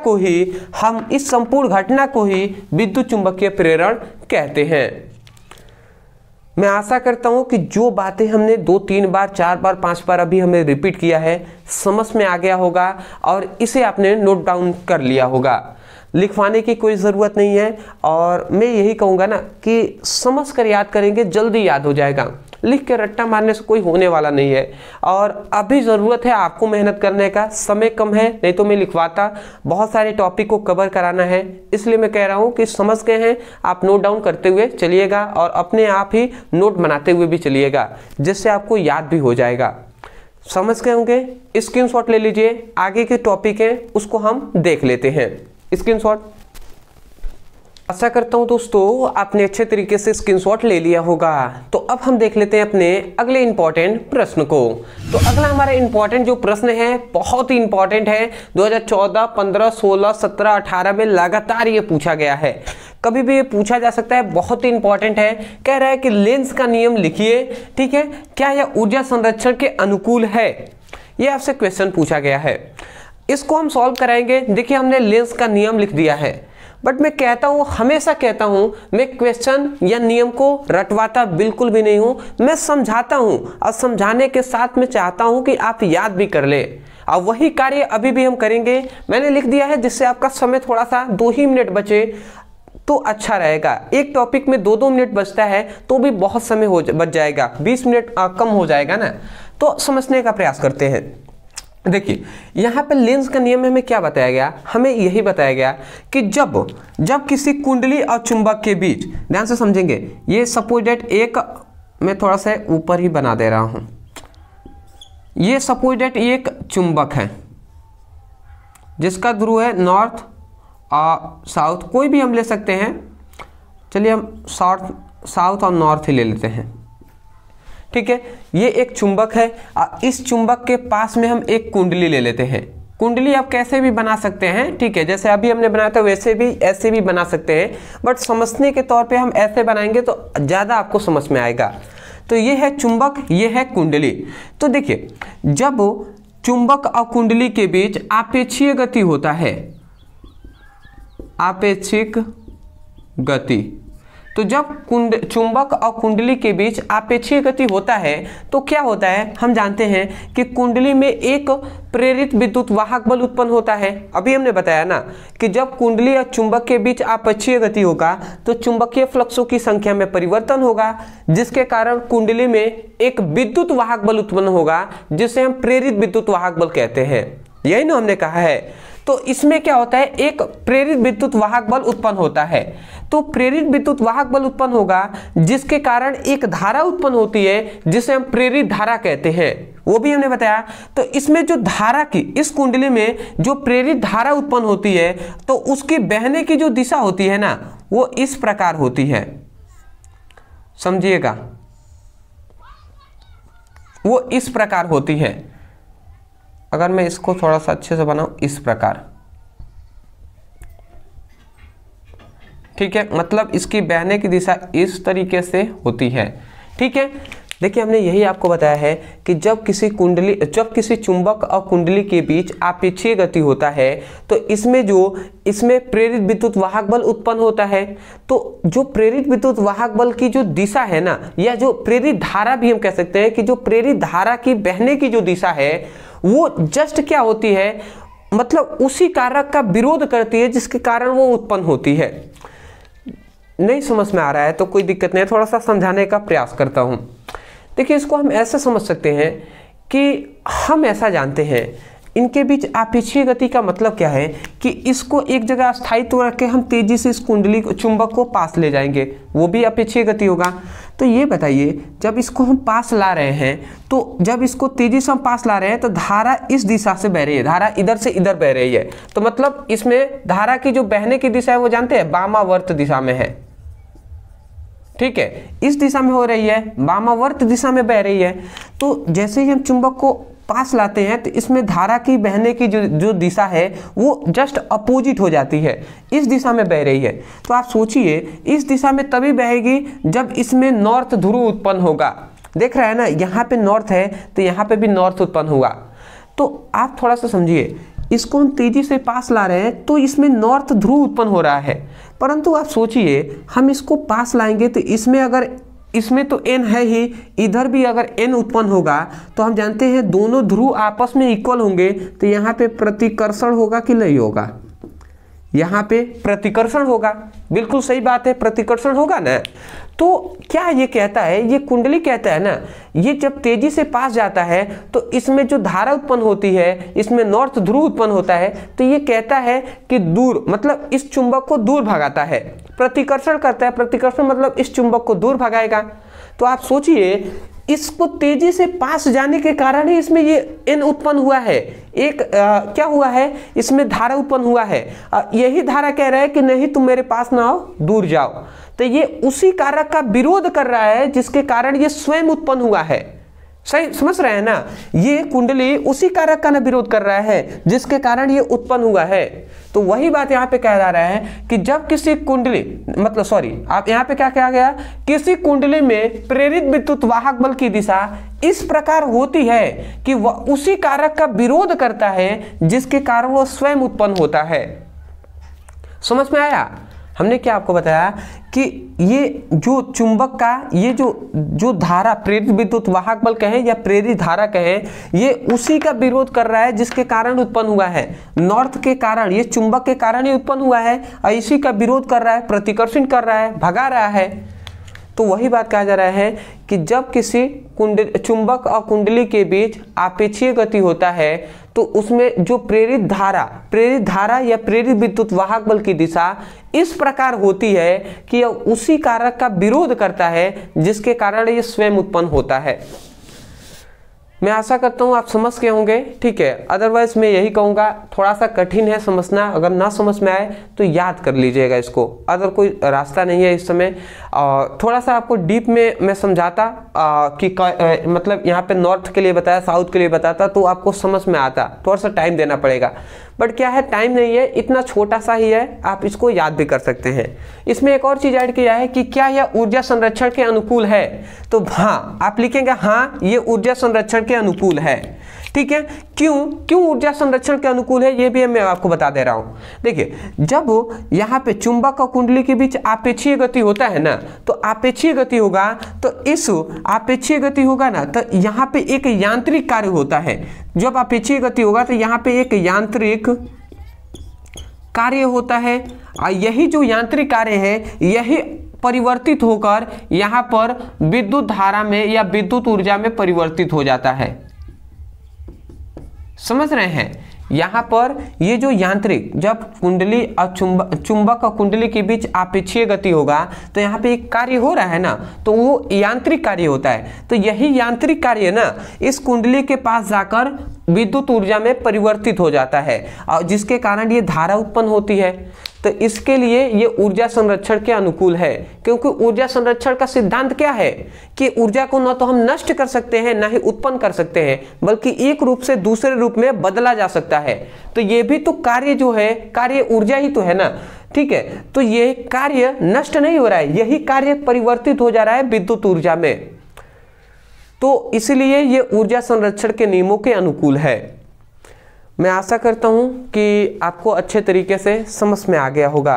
को ही विद्युत चुंबकीय प्रेरण कहते हैं। मैं आशा करता हूं कि जो बातें हमने 2, 3 बार, 4 बार, 5 बार अभी हमें रिपीट किया है समझ में आ गया होगा और इसे आपने नोट डाउन कर लिया होगा। लिखवाने की कोई ज़रूरत नहीं है और मैं यही कहूँगा ना कि समझ कर याद करेंगे, जल्दी याद हो जाएगा। लिख के रट्टा मारने से कोई होने वाला नहीं है और अभी ज़रूरत है आपको मेहनत करने का। समय कम है, नहीं तो मैं लिखवाता, बहुत सारे टॉपिक को कवर कराना है, इसलिए मैं कह रहा हूँ कि समझ गए हैं आप नोट डाउन करते हुए चलिएगा और अपने आप ही नोट बनाते हुए भी चलिएगा, जिससे आपको याद भी हो जाएगा। समझ गए होंगे? स्क्रीनशॉट ले लीजिए, आगे के टॉपिक हैं उसको हम देख लेते हैं। स्क्रीनशॉट। आशा करता हूं दोस्तों आपने अच्छे तरीके से स्क्रीनशॉट ले लिया होगा। तो अब हम देख लेते हैं अपने अगले इंपॉर्टेंट प्रश्न को। तो अगला हमारा इंपॉर्टेंट जो प्रश्न है बहुत ही इंपॉर्टेंट है, 2014, 15, 16, 17, 18 में लगातार ये पूछा गया है, कभी भी ये पूछा जा सकता है, बहुत ही इंपॉर्टेंट है। कह रहा है कि लेंस का नियम लिखिए, ठीक है, क्या यह ऊर्जा संरक्षण के अनुकूल है? ये आपसे क्वेश्चन पूछा गया है, इसको हम सॉल्व कराएंगे। देखिए हमने लेंस का नियम लिख दिया है, बट मैं कहता हूं, हमेशा कहता हूं, मैं क्वेश्चन या नियम को रटवाता बिल्कुल भी नहीं हूं, मैं समझाता हूं और समझाने के साथ मैं चाहता हूं कि आप याद भी कर ले और वही कार्य अभी भी हम करेंगे। मैंने लिख दिया है जिससे आपका समय थोड़ा सा 2 ही मिनट बचे तो अच्छा रहेगा। एक टॉपिक में 2-2 मिनट बचता है तो भी बहुत समय बच जाएगा, 20 मिनट कम हो जाएगा ना। तो समझने का प्रयास करते हैं। देखिए यहाँ पे लेंस का नियम में हमें क्या बताया गया, हमें यही बताया गया कि जब किसी कुंडली और चुंबक के बीच, ध्यान से समझेंगे, ये सपोज दैट एक, मैं थोड़ा सा ऊपर ही बना दे रहा हूँ, ये सपोज दैट एक चुंबक है जिसका ध्रुव है नॉर्थ और साउथ, कोई भी हम ले सकते हैं, चलिए हम साउथ और नॉर्थ ही ले लेते हैं, ठीक है। ये एक चुंबक है, इस चुंबक के पास में हम एक कुंडली ले लेते हैं। कुंडली आप कैसे भी बना सकते हैं, ठीक है, जैसे अभी हमने बनाया था वैसे भी, ऐसे भी बना सकते हैं, बट समझने के तौर पे हम ऐसे बनाएंगे तो ज़्यादा आपको समझ में आएगा। तो ये है चुंबक, ये है कुंडली। तो देखिए जब चुंबक और कुंडली के बीच आपेक्षीय गति होता है, आपेक्षिक गति, तो जब चुंबक और कुंडली के बीच आपेक्षीय गति होता है तो क्या होता है, हम जानते हैं कि कुंडली में एक प्रेरित विद्युत वाहक बल उत्पन्न होता है। अभी हमने बताया ना कि जब कुंडली और चुंबक के बीच आपेक्षीय गति होगा तो चुंबकीय फ्लक्सों की संख्या में परिवर्तन होगा, जिसके कारण कुंडली में एक विद्युत वाहक बल उत्पन्न होगा जिसे हम प्रेरित विद्युत वाहक बल कहते हैं। यही ना हमने कहा है। तो इसमें क्या होता है, एक प्रेरित विद्युत वाहक बल उत्पन्न होता है। तो प्रेरित विद्युत वाहक बल उत्पन्न होगा जिसके कारण एक धारा उत्पन्न होती है जिसे हम प्रेरित धारा कहते हैं, वो भी हमने बताया। तो इसमें जो धारा की, इस कुंडली में जो प्रेरित धारा उत्पन्न होती है तो उसकी बहने की जो दिशा होती है ना वो इस प्रकार होती है, समझिएगा, वो इस प्रकार होती है। अगर मैं इसको थोड़ा सा अच्छे से बनाऊं, इस प्रकार, ठीक है, मतलब इसकी बहने की दिशा इस तरीके से होती है, ठीक है। देखिए हमने यही आपको बताया है कि जब किसी चुंबक और कुंडली के बीच आपेक्षीय गति होता है तो इसमें प्रेरित विद्युत वाहक बल उत्पन्न होता है। तो जो प्रेरित विद्युत वाहक बल की जो दिशा है ना, या जो प्रेरित धारा भी हम कह सकते हैं कि जो प्रेरित धारा की बहने की जो दिशा है वो जस्ट क्या होती है, मतलब उसी कारक का विरोध करती है जिसके कारण वो उत्पन्न होती है। नहीं समझ में आ रहा है तो कोई दिक्कत नहीं है, थोड़ा सा समझाने का प्रयास करता हूं। देखिए इसको हम ऐसे समझ सकते हैं कि हम ऐसा जानते हैं, इनके बीच आपेक्षीय गति का मतलब क्या है कि इसको एक जगह स्थायित्व रख के हम तेजी से इस कुंडली को, चुंबक को पास ले जाएंगे, वो भी आपेक्षीय गति होगा। तो ये बताइए जब इसको हम पास ला रहे हैं, तो जब इसको तेजी से हम पास ला रहे हैं तो धारा इस दिशा से बह रही है, धारा इधर से इधर बह रही है, तो मतलब इसमें धारा की जो बहने की दिशा है वो जानते हैं वामावर्त दिशा में है, ठीक है, इस दिशा में हो रही है, वामावर्त दिशा में बह रही है। तो जैसे ही हम चुंबक को पास लाते हैं तो इसमें धारा की बहने की जो दिशा है वो जस्ट अपोजिट हो जाती है, इस दिशा में बह रही है। तो आप सोचिए इस दिशा में तभी बहेगी जब इसमें नॉर्थ ध्रुव उत्पन्न होगा। देख रहे हैं ना, यहाँ पे नॉर्थ है तो यहाँ पे भी नॉर्थ उत्पन्न हुआ। तो आप थोड़ा सा समझिए, इसको हम तेजी से पास ला रहे हैं तो इसमें नॉर्थ ध्रुव उत्पन्न हो रहा है। परंतु आप सोचिए, हम इसको पास लाएंगे तो इसमें तो n है ही, इधर भी अगर n उत्पन्न होगा तो हम जानते हैं दोनों ध्रुव आपस में इक्वल होंगे, तो यहाँ पे प्रतिकर्षण होगा कि नहीं होगा? यहाँ पे प्रतिकर्षण होगा। बिल्कुल सही बात है, प्रतिकर्षण होगा ना। तो क्या ये कहता है, ये कुंडली कहता है ना, ये जब तेजी से पास जाता है तो इसमें जो धारा उत्पन्न होती है, इसमें नॉर्थ ध्रुव उत्पन्न होता है, तो ये कहता है कि दूर, मतलब इस चुंबक को दूर भगाता है। प्रतिकर्षण करता है, प्रतिकर्षण मतलब इस चुंबक को दूर भगाएगा। तो आप सोचिए, इसको तेजी से पास जाने के कारण ही इसमें ये n उत्पन्न हुआ है। एक क्या हुआ है, इसमें धारा उत्पन्न हुआ है। यही धारा कह रहा है कि नहीं तुम मेरे पास ना आओ, दूर जाओ। तो ये उसी कारक का विरोध कर रहा है जिसके कारण ये स्वयं उत्पन्न हुआ है। सही समझ रहे हैं ना? ये कुंडली उसी कारक का ना विरोध कर रहा है जिसके कारण ये उत्पन्न हुआ है। तो वही बात यहाँ पे कह रहा है कि जब किसी कुंडली, मतलब सॉरी, आप यहाँ पे क्या कहा गया, किसी कुंडली में प्रेरित विद्युत वाहक बल की दिशा इस प्रकार होती है कि वह उसी कारक का विरोध करता है जिसके कारण वह स्वयं उत्पन्न होता है। समझ में आया? हमने क्या आपको बताया कि ये जो चुंबक का ये जो धारा, प्रेरित विद्युत वाहक बल कहें या प्रेरित धारा कहें, ये उसी का विरोध कर रहा है जिसके कारण उत्पन्न हुआ है। नॉर्थ के कारण, ये चुंबक के कारण ही उत्पन्न हुआ है और इसी का विरोध कर रहा है, प्रतिकर्षण कर रहा है, भगा रहा है। तो वही बात कहा जा रहा है कि जब किसी चुंबक और कुंडली के बीच आपेक्षीय गति होता है तो उसमें जो प्रेरित धारा या प्रेरित विद्युत वाहक बल की दिशा इस प्रकार होती है कि यह उसी कारक का विरोध करता है जिसके कारण यह स्वयं उत्पन्न होता है। मैं आशा करता हूँ आप समझ के होंगे, ठीक है। अदरवाइज मैं यही कहूँगा, थोड़ा सा कठिन है समझना, अगर ना समझ में आए तो याद कर लीजिएगा इसको, अगर कोई रास्ता नहीं है इस समय। थोड़ा सा आपको डीप में मैं समझाता कि मतलब यहाँ पे नॉर्थ के लिए बताया, साउथ के लिए बताता तो आपको समझ में आता, थोड़ा सा टाइम देना पड़ेगा। बट क्या है, टाइम नहीं है, इतना छोटा सा ही है, आप इसको याद भी कर सकते हैं। इसमें एक और चीज ऐड किया है कि क्या यह ऊर्जा संरक्षण के अनुकूल है, तो हाँ आप लिखेंगे हाँ ये ऊर्जा संरक्षण के अनुकूल है, ठीक है। क्यों ऊर्जा संरक्षण के अनुकूल है ये भी मैं आपको बता दे रहा हूं। देखिए, जब यहाँ पे चुंबक और कुंडली के बीच आपेक्षीय गति होता है ना, तो आपेक्षीय गति होगा, तो इस आपेक्षीय गति होगा ना, तो यहाँ पे एक यांत्रिक कार्य होता है। जब आपेक्षीय गति होगा तो यहाँ पे एक यांत्रिक कार्य होता है, और यही जो यांत्रिक कार्य है यही परिवर्तित होकर यहाँ पर विद्युत धारा में या विद्युत ऊर्जा में परिवर्तित हो जाता है। समझ रहे हैं? यहाँ पर ये जो यांत्रिक, जब कुंडली और चुंबक और कुंडली के बीच आपेक्षीय गति होगा तो यहाँ पे एक कार्य हो रहा है ना, तो वो यांत्रिक कार्य होता है। तो यही यांत्रिक कार्य ना इस कुंडली के पास जाकर विद्युत ऊर्जा में परिवर्तित हो जाता है, और जिसके कारण ये धारा उत्पन्न होती है। तो इसके लिए ये ऊर्जा संरक्षण के अनुकूल है, क्योंकि ऊर्जा संरक्षण का सिद्धांत क्या है कि ऊर्जा को न तो हम नष्ट कर सकते हैं न ही उत्पन्न कर सकते हैं, बल्कि एक रूप से दूसरे रूप में बदला जा सकता है। तो ये भी तो कार्य जो है, कार्य ऊर्जा ही तो है ना, ठीक है। तो ये कार्य नष्ट नहीं हो रहा है, यही कार्य परिवर्तित हो जा रहा है विद्युत ऊर्जा में। तो इसलिए ये ऊर्जा संरक्षण के नियमों के अनुकूल है। मैं आशा करता हूं कि आपको अच्छे तरीके से समझ में आ गया होगा।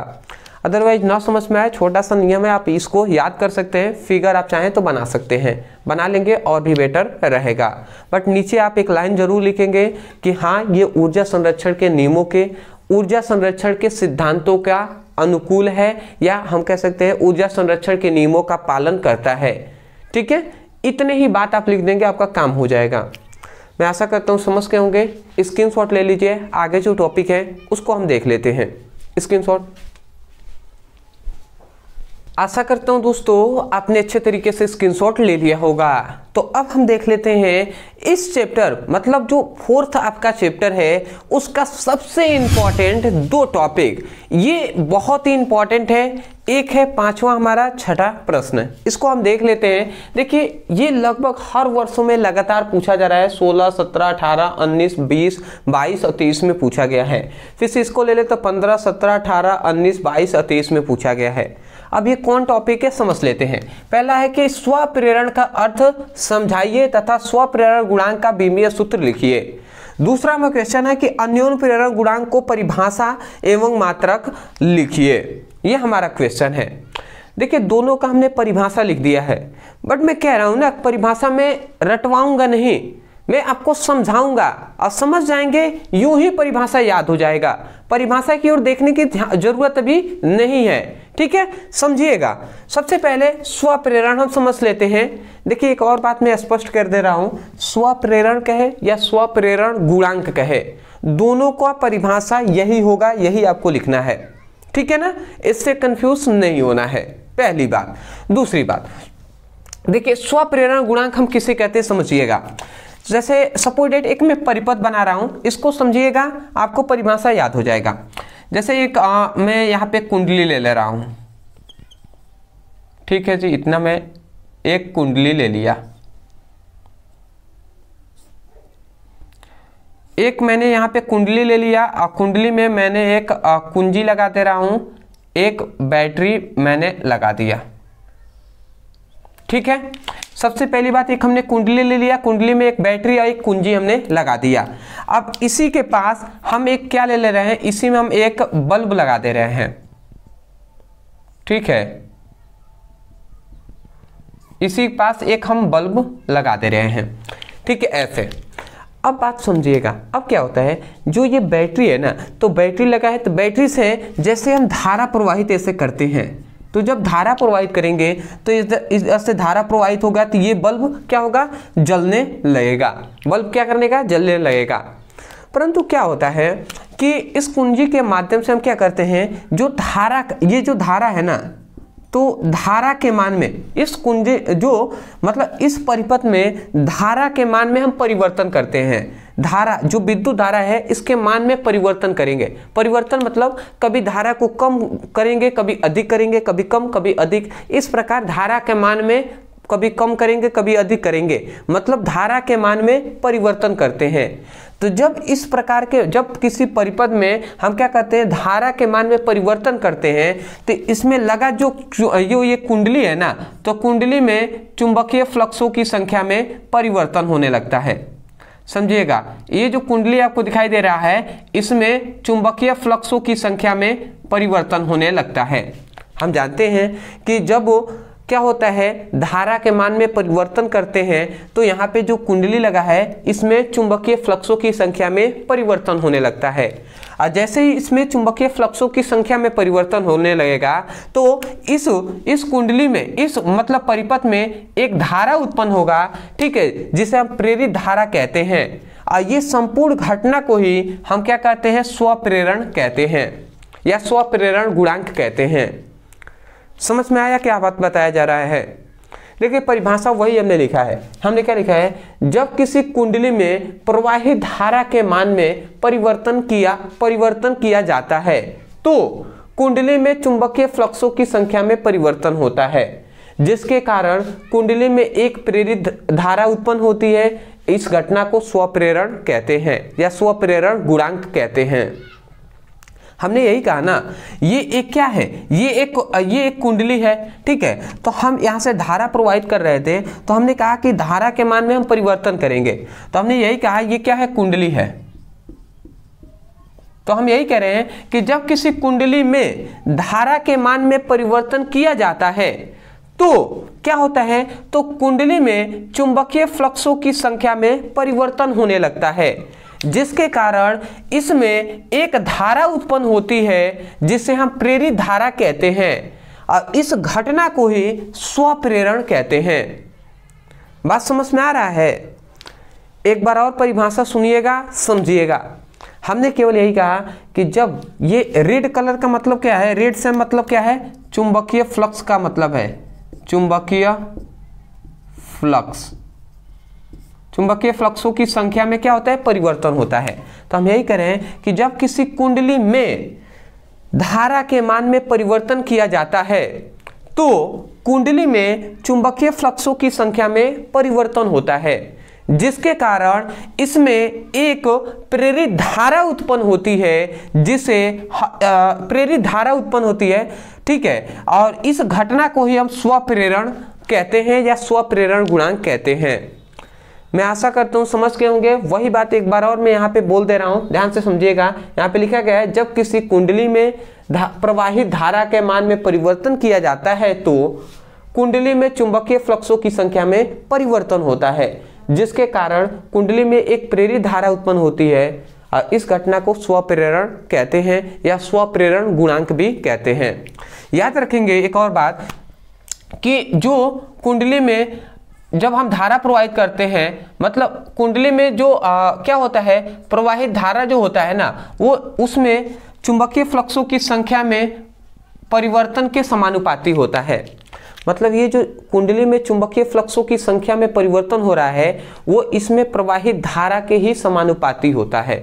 अदरवाइज ना समझ में आए, छोटा सा नियम है, आप इसको याद कर सकते हैं, फिगर आप चाहें तो बना सकते हैं, बना लेंगे और भी बेटर रहेगा। बट नीचे आप एक लाइन जरूर लिखेंगे कि हाँ ये ऊर्जा संरक्षण के नियमों के, ऊर्जा संरक्षण के सिद्धांतों का अनुकूल है, या हम कह सकते हैं ऊर्जा संरक्षण के नियमों का पालन करता है, ठीक है। इतने ही बात आप लिख देंगे, आपका काम हो जाएगा। मैं आशा करता हूँ समझ के होंगे। स्क्रीनशॉट ले लीजिए, आगे जो टॉपिक है उसको हम देख लेते हैं। स्क्रीनशॉट। आशा करता हूँ दोस्तों आपने अच्छे तरीके से स्क्रीनशॉट ले लिया होगा। तो अब हम देख लेते हैं इस चैप्टर, मतलब जो फोर्थ आपका चैप्टर है उसका सबसे इंपॉर्टेंट दो टॉपिक, ये बहुत ही इंपॉर्टेंट है। एक है पांचवा हमारा छठा प्रश्न, इसको हम देख लेते हैं। देखिए ये लगभग हर वर्षों में लगातार पूछा जा रहा है, 16, 17, 18, 19, 20, 22 और 23 में पूछा गया है। फिर से इसको ले ले तो 15, 17, 18, 19, 22 और 23 में पूछा गया है। अब ये कौन टॉपिक है समझ लेते हैं। पहला है कि स्वप्रेरण का अर्थ समझाइए तथा स्वप्रेरण गुणांक का बीमीय सूत्र लिखिए। दूसरा में क्वेश्चन है कि अन्योन्य प्रेरण गुणांक को परिभाषा एवं मात्रक लिखिए। ये हमारा क्वेश्चन है। देखिए दोनों का हमने परिभाषा लिख दिया है, बट मैं कह रहा हूं ना परिभाषा में रटवाऊंगा नहीं, मैं आपको समझाऊंगा और समझ जाएंगे, यूं ही परिभाषा याद हो जाएगा। परिभाषा की ओर देखने की जरूरत अभी नहीं है, ठीक है, समझिएगा। सबसे पहले स्वप्रेरण हम समझ लेते हैं। देखिए एक और बात मैं स्पष्ट कर दे रहा हूं, स्वप्रेरण कहे या स्वप्रेरण गुणांक कहे, दोनों का परिभाषा यही होगा, यही आपको लिखना है, ठीक है ना, इससे कंफ्यूज नहीं होना है, पहली बात। दूसरी बात, देखिए स्वप्रेरण गुणांक हम किसे कहते हैं समझिएगा। जैसे सपोज डेट एक मैं परिपथ बना रहा हूं, इसको समझिएगा, आपको परिभाषा याद हो जाएगा। जैसे एक मैं यहाँ पे कुंडली ले रहा हूं, ठीक है जी, इतना मैं एक कुंडली ले लिया, एक मैंने यहाँ पे कुंडली ले लिया और कुंडली में मैंने एक कुंजी लगा दे रहा हूं, एक बैटरी मैंने लगा दिया, ठीक है। सबसे पहली बात, एक हमने कुंडली ले लिया, कुंडली में एक बैटरी और एक कुंजी हमने लगा दिया। अब इसी के पास हम एक क्या ले रहे हैं, इसी में हम एक बल्ब लगा दे रहे हैं, ठीक है, इसी के पास एक हम बल्ब लगा दे रहे हैं, ठीक है, ऐसे। अब बात समझिएगा, अब क्या होता है, जो ये बैटरी है ना, तो बैटरी लगा है, तो बैटरी से जैसे हम धारा प्रवाहित ऐसे करते हैं, तो जब धारा प्रवाहित करेंगे तो इस से धारा प्रवाहित होगा, तो ये बल्ब क्या होगा, जलने लगेगा। बल्ब क्या करने का, जलने लगेगा। परंतु क्या होता है कि इस कुंजी के माध्यम से हम क्या करते हैं, जो धारा, ये जो धारा है ना, तो धारा के मान में इस कुंजी जो मतलब इस परिपथ में धारा के मान में हम परिवर्तन करते हैं। धारा जो विद्युत धारा है इसके मान में परिवर्तन करेंगे। परिवर्तन मतलब कभी धारा को कम करेंगे, कभी अधिक करेंगे, कभी कम कभी अधिक, इस प्रकार धारा के मान में कभी कम करेंगे कभी अधिक करेंगे, मतलब धारा के मान में परिवर्तन करते हैं। तो जब इस प्रकार के, जब किसी परिपथ में हम क्या करते हैं, धारा के मान में परिवर्तन करते हैं, तो इसमें लगा जो ये कुंडली है ना, तो कुंडली में चुंबकीय फ्लक्सों की संख्या में परिवर्तन होने लगता है। समझिएगा, ये जो कुंडली आपको दिखाई दे रहा है, इसमें चुंबकीय फ्लक्सों की संख्या में परिवर्तन होने लगता है। हम जानते हैं कि जब क्या होता है, धारा के मान में परिवर्तन करते हैं, तो यहाँ पे जो कुंडली लगा है इसमें चुंबकीय फ्लक्सों की संख्या में परिवर्तन होने लगता है। और जैसे ही इसमें चुंबकीय फ्लक्सों की संख्या में परिवर्तन होने लगेगा, तो इस कुंडली में, इस मतलब परिपथ में एक धारा उत्पन्न होगा, ठीक है, जिसे हम प्रेरित धारा कहते हैं। और ये संपूर्ण घटना को ही हम क्या कहते हैं, स्वप्रेरण कहते हैं या स्वप्रेरण गुणांक कहते हैं। समझ में आया क्या बात बताया जा रहा है? देखिए परिभाषा वही हमने लिखा है। हमने क्या लिखा है, जब किसी कुंडली में प्रवाहित धारा के मान में परिवर्तन किया जाता है, तो कुंडली में चुंबकीय फ्लक्सों की संख्या में परिवर्तन होता है, जिसके कारण कुंडली में एक प्रेरित धारा उत्पन्न होती है। इस घटना को स्वप्रेरण कहते हैं या स्वप्रेरण गुणांक कहते हैं। हमने यही कहा ना, ये एक क्या है, ये एक कुंडली है, ठीक है। तो हम यहाँ से धारा प्रवाहित कर रहे थे, तो हमने कहा कि धारा के मान में हम परिवर्तन करेंगे, तो हमने यही कहा ये क्या है, कुंडली है। तो हम यही कह रहे हैं कि जब किसी कुंडली में धारा के मान में परिवर्तन किया जाता है, तो क्या होता है, तो कुंडली में चुंबकीय फ्लक्सों की संख्या में परिवर्तन होने लगता है, जिसके कारण इसमें एक धारा उत्पन्न होती है, जिसे हम प्रेरित धारा कहते हैं। और इस घटना को ही स्वप्रेरण कहते हैं। बात समझ में आ रहा है? एक बार और परिभाषा सुनिएगा, समझिएगा। हमने केवल यही कहा कि जब ये रेड कलर का मतलब क्या है, रेड से मतलब क्या है, चुंबकीय फ्लक्स का मतलब है, चुंबकीय फ्लक्स। चुंबकीय फ्लक्सों की संख्या में क्या होता है, परिवर्तन होता है। तो हम यही कह रहे हैं कि जब किसी कुंडली में धारा के मान में परिवर्तन किया जाता है, तो कुंडली में चुंबकीय फ्लक्सों की संख्या में परिवर्तन होता है, जिसके कारण इसमें एक प्रेरित धारा उत्पन्न होती है, जिसे प्रेरित धारा उत्पन्न होती है, ठीक है। और इस घटना को ही हम स्वप्रेरण कहते हैं या स्वप्रेरण गुणांक कहते हैं। मैं आशा करता हूँ समझ गए होंगे। वही बात एक बार और मैं यहाँ पे बोल दे रहा हूँ, ध्यान से समझिएगा। यहाँ पे लिखा गया है जब किसी कुंडली में प्रवाहित धारा के मान में परिवर्तन किया जाता है तो कुंडली में चुंबकीय फ्लक्सों की संख्या में परिवर्तन होता है, जिसके कारण कुंडली में एक प्रेरित धारा उत्पन्न होती है। इस घटना को स्वप्रेरण कहते हैं या स्वप्रेरण गुणांक भी कहते हैं। याद रखेंगे एक और बात कि जो कुंडली में जब हम धारा प्रवाहित करते हैं, मतलब कुंडली में जो क्या होता है, प्रवाहित धारा जो होता है ना, वो उसमें चुंबकीय फ्लक्सों की संख्या में परिवर्तन के समानुपाती होता है। मतलब ये जो कुंडली में चुंबकीय फ्लक्सों की संख्या में परिवर्तन हो रहा है वो इसमें प्रवाहित धारा के ही समानुपाती होता है।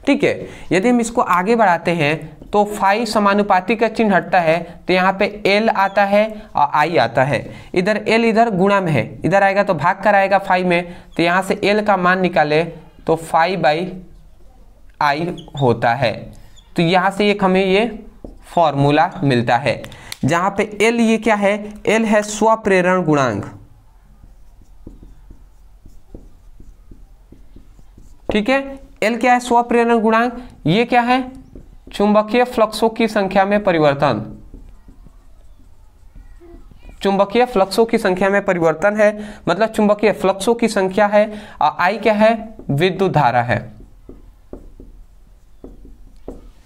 ठीक है, यदि हम इसको आगे बढ़ाते हैं तो फाई समानुपाती का चिन्ह हटता है तो यहाँ पे एल आता है और आई आता है। इधर एल इधर गुणा में है, इधर आएगा तो भाग कर आएगा फाई में, तो यहाँ से एल का मान निकाले तो फाई बाई आई होता है। तो यहाँ से एक हमें ये फॉर्मूला मिलता है जहाँ पे एल ये क्या है, एल है स्वप्रेरण गुणांक। ठीक है, एल क्या है, स्वप्रेरण गुणांक। ये क्या है, चुंबकीय फ्लक्सों की संख्या में परिवर्तन, चुंबकीय फ्लक्सों की संख्या में परिवर्तन है, मतलब चुंबकीय फ्लक्सों की संख्या है। और आई क्या है, विद्युत धारा है।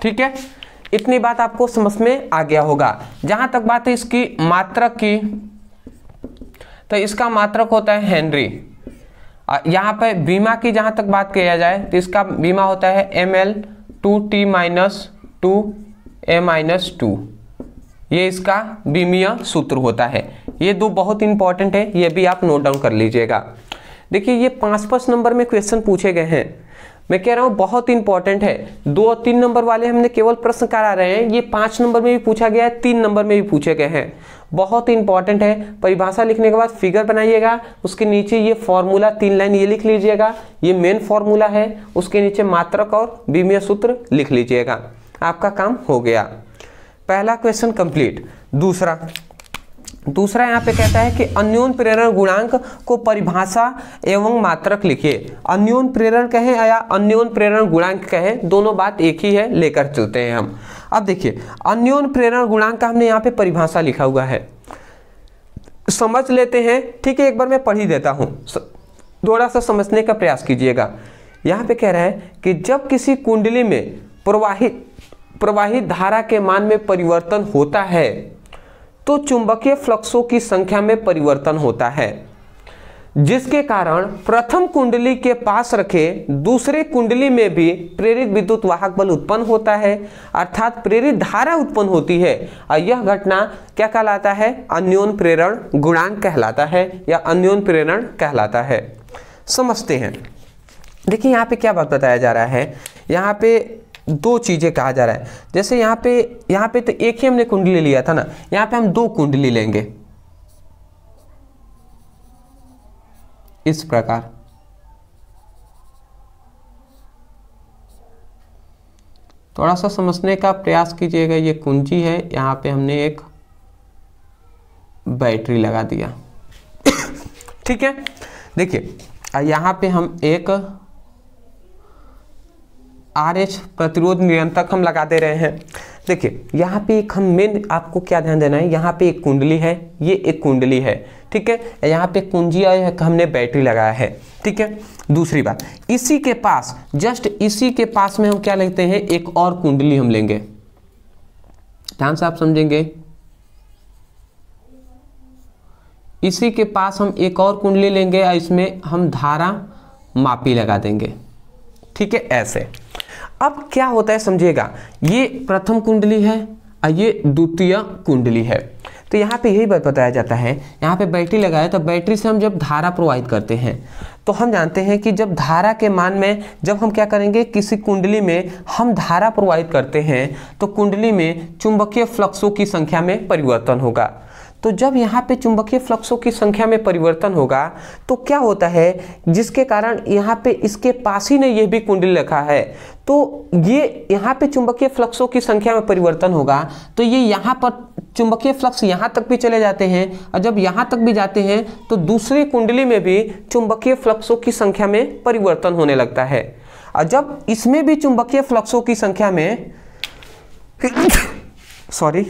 ठीक है, इतनी बात आपको समझ में आ गया होगा। जहां तक बात है इसकी मात्रक की, तो इसका मात्रक होता है हेनरी। यहाँ पे बीमा की जहां तक बात किया जाए तो इसका बीमा होता है ml 2t minus 2a minus 2। ये इसका बीमीय सूत्र होता है। ये दो बहुत इंपॉर्टेंट है, ये भी आप नोट डाउन कर लीजिएगा। देखिए ये 5 नंबर में क्वेश्चन पूछे गए हैं, मैं कह रहा हूं बहुत इंपॉर्टेंट है। 2 और 3 नंबर वाले हमने केवल प्रश्न करा रहे हैं, ये 5 नंबर में भी पूछा गया है, 3 नंबर में भी पूछे गए हैं। बहुत इंपॉर्टेंट है। परिभाषा लिखने के बाद फिगर बनाइएगा, उसके नीचे ये फॉर्मूला 3 लाइन ये लिख लीजिएगा, ये मेन फॉर्मूला है। उसके नीचे मात्रक और बीमीय सूत्र लिख लीजिएगा, आपका काम हो गया। पहला क्वेश्चन कंप्लीट। दूसरा यहाँ पे कहता है कि अन्योन प्रेरण गुणांक को परिभाषा एवं मात्रक लिखिए। अन्योन प्रेरण कहें या अन्योन प्रेरण गुणांक कहें, दोनों बात एक ही है, लेकर चलते हैं हम। अब देखिए अन्योन प्रेरण गुणांक का हमने यहाँ पे परिभाषा लिखा हुआ है, समझ लेते हैं। ठीक है, एक बार मैं पढ़ ही देता हूँ, थोड़ा सा समझने का प्रयास कीजिएगा। यहाँ पे कह रहा है कि जब किसी कुंडली में प्रवाहित धारा के मान में परिवर्तन होता है तो चुंबकीय फ्लक्सों की संख्या में परिवर्तन होता है, जिसके कारण प्रथम कुंडली के पास रखे दूसरे कुंडली में भी प्रेरित विद्युत वाहक बल उत्पन्न होता है, अर्थात प्रेरित धारा उत्पन्न होती है। और यह घटना क्या कहलाता है, अन्योन प्रेरण गुणांक कहलाता है या अन्योन प्रेरण कहलाता है। समझते हैं। देखिए यहाँ पे क्या बात बताया जा रहा है, यहाँ पे 2 चीजें कहा जा रहा है। जैसे यहाँ पे तो एक ही हमने कुंडली लिया था ना, यहाँ पे हम 2 कुंडली लेंगे इस प्रकार। थोड़ा सा समझने का प्रयास कीजिएगा। ये कुंजी है, यहाँ पे हमने एक बैटरी लगा दिया। ठीक है, देखिए यहाँ पे हम एक RH प्रतिरोध निरंतक हम लगा दे रहे हैं। देखिए यहाँ पे एक हम मेन आपको क्या ध्यान देना है, यहाँ पे एक कुंडली है, ये एक कुंडली है। ठीक है, यहाँ पे कुंजी हमने बैटरी लगाया है। ठीक है, दूसरी बात, इसी के पास, जस्ट इसी के पास में हम क्या लेते हैं, एक और कुंडली हम लेंगे। ध्यान से आप समझेंगे, इसी के पास हम एक और कुंडली लेंगे और इसमें हम धारा मापी लगा देंगे। ठीक है, ऐसे। अब क्या होता है समझिएगा, ये प्रथम कुंडली है और ये द्वितीय कुंडली है। तो यहाँ पे यही बात बताया जाता है, यहाँ पे बैटरी लगाया तो बैटरी से हम जब धारा प्रवाहित करते हैं तो हम जानते हैं कि जब धारा के मान में जब हम क्या करेंगे, किसी कुंडली में हम धारा प्रवाहित करते हैं तो कुंडली में चुंबकीय फ्लक्सों की संख्या में परिवर्तन होगा। तो जब यहाँ पे चुंबकीय फ्लक्सों की संख्या में परिवर्तन होगा तो क्या होता है, जिसके कारण यहाँ पे इसके पास ही ने ये भी कुंडली रखा है, तो ये यहाँ पे चुंबकीय फ्लक्सों की संख्या में परिवर्तन होगा तो ये यहाँ पर चुंबकीय फ्लक्स यहाँ तक भी चले जाते हैं, और जब यहाँ तक भी जाते हैं तो दूसरी कुंडली में भी चुंबकीय फ्लक्सों की संख्या में परिवर्तन होने लगता है। और जब इसमें भी चुंबकीय फ्लक्सों की संख्या में सॉरी,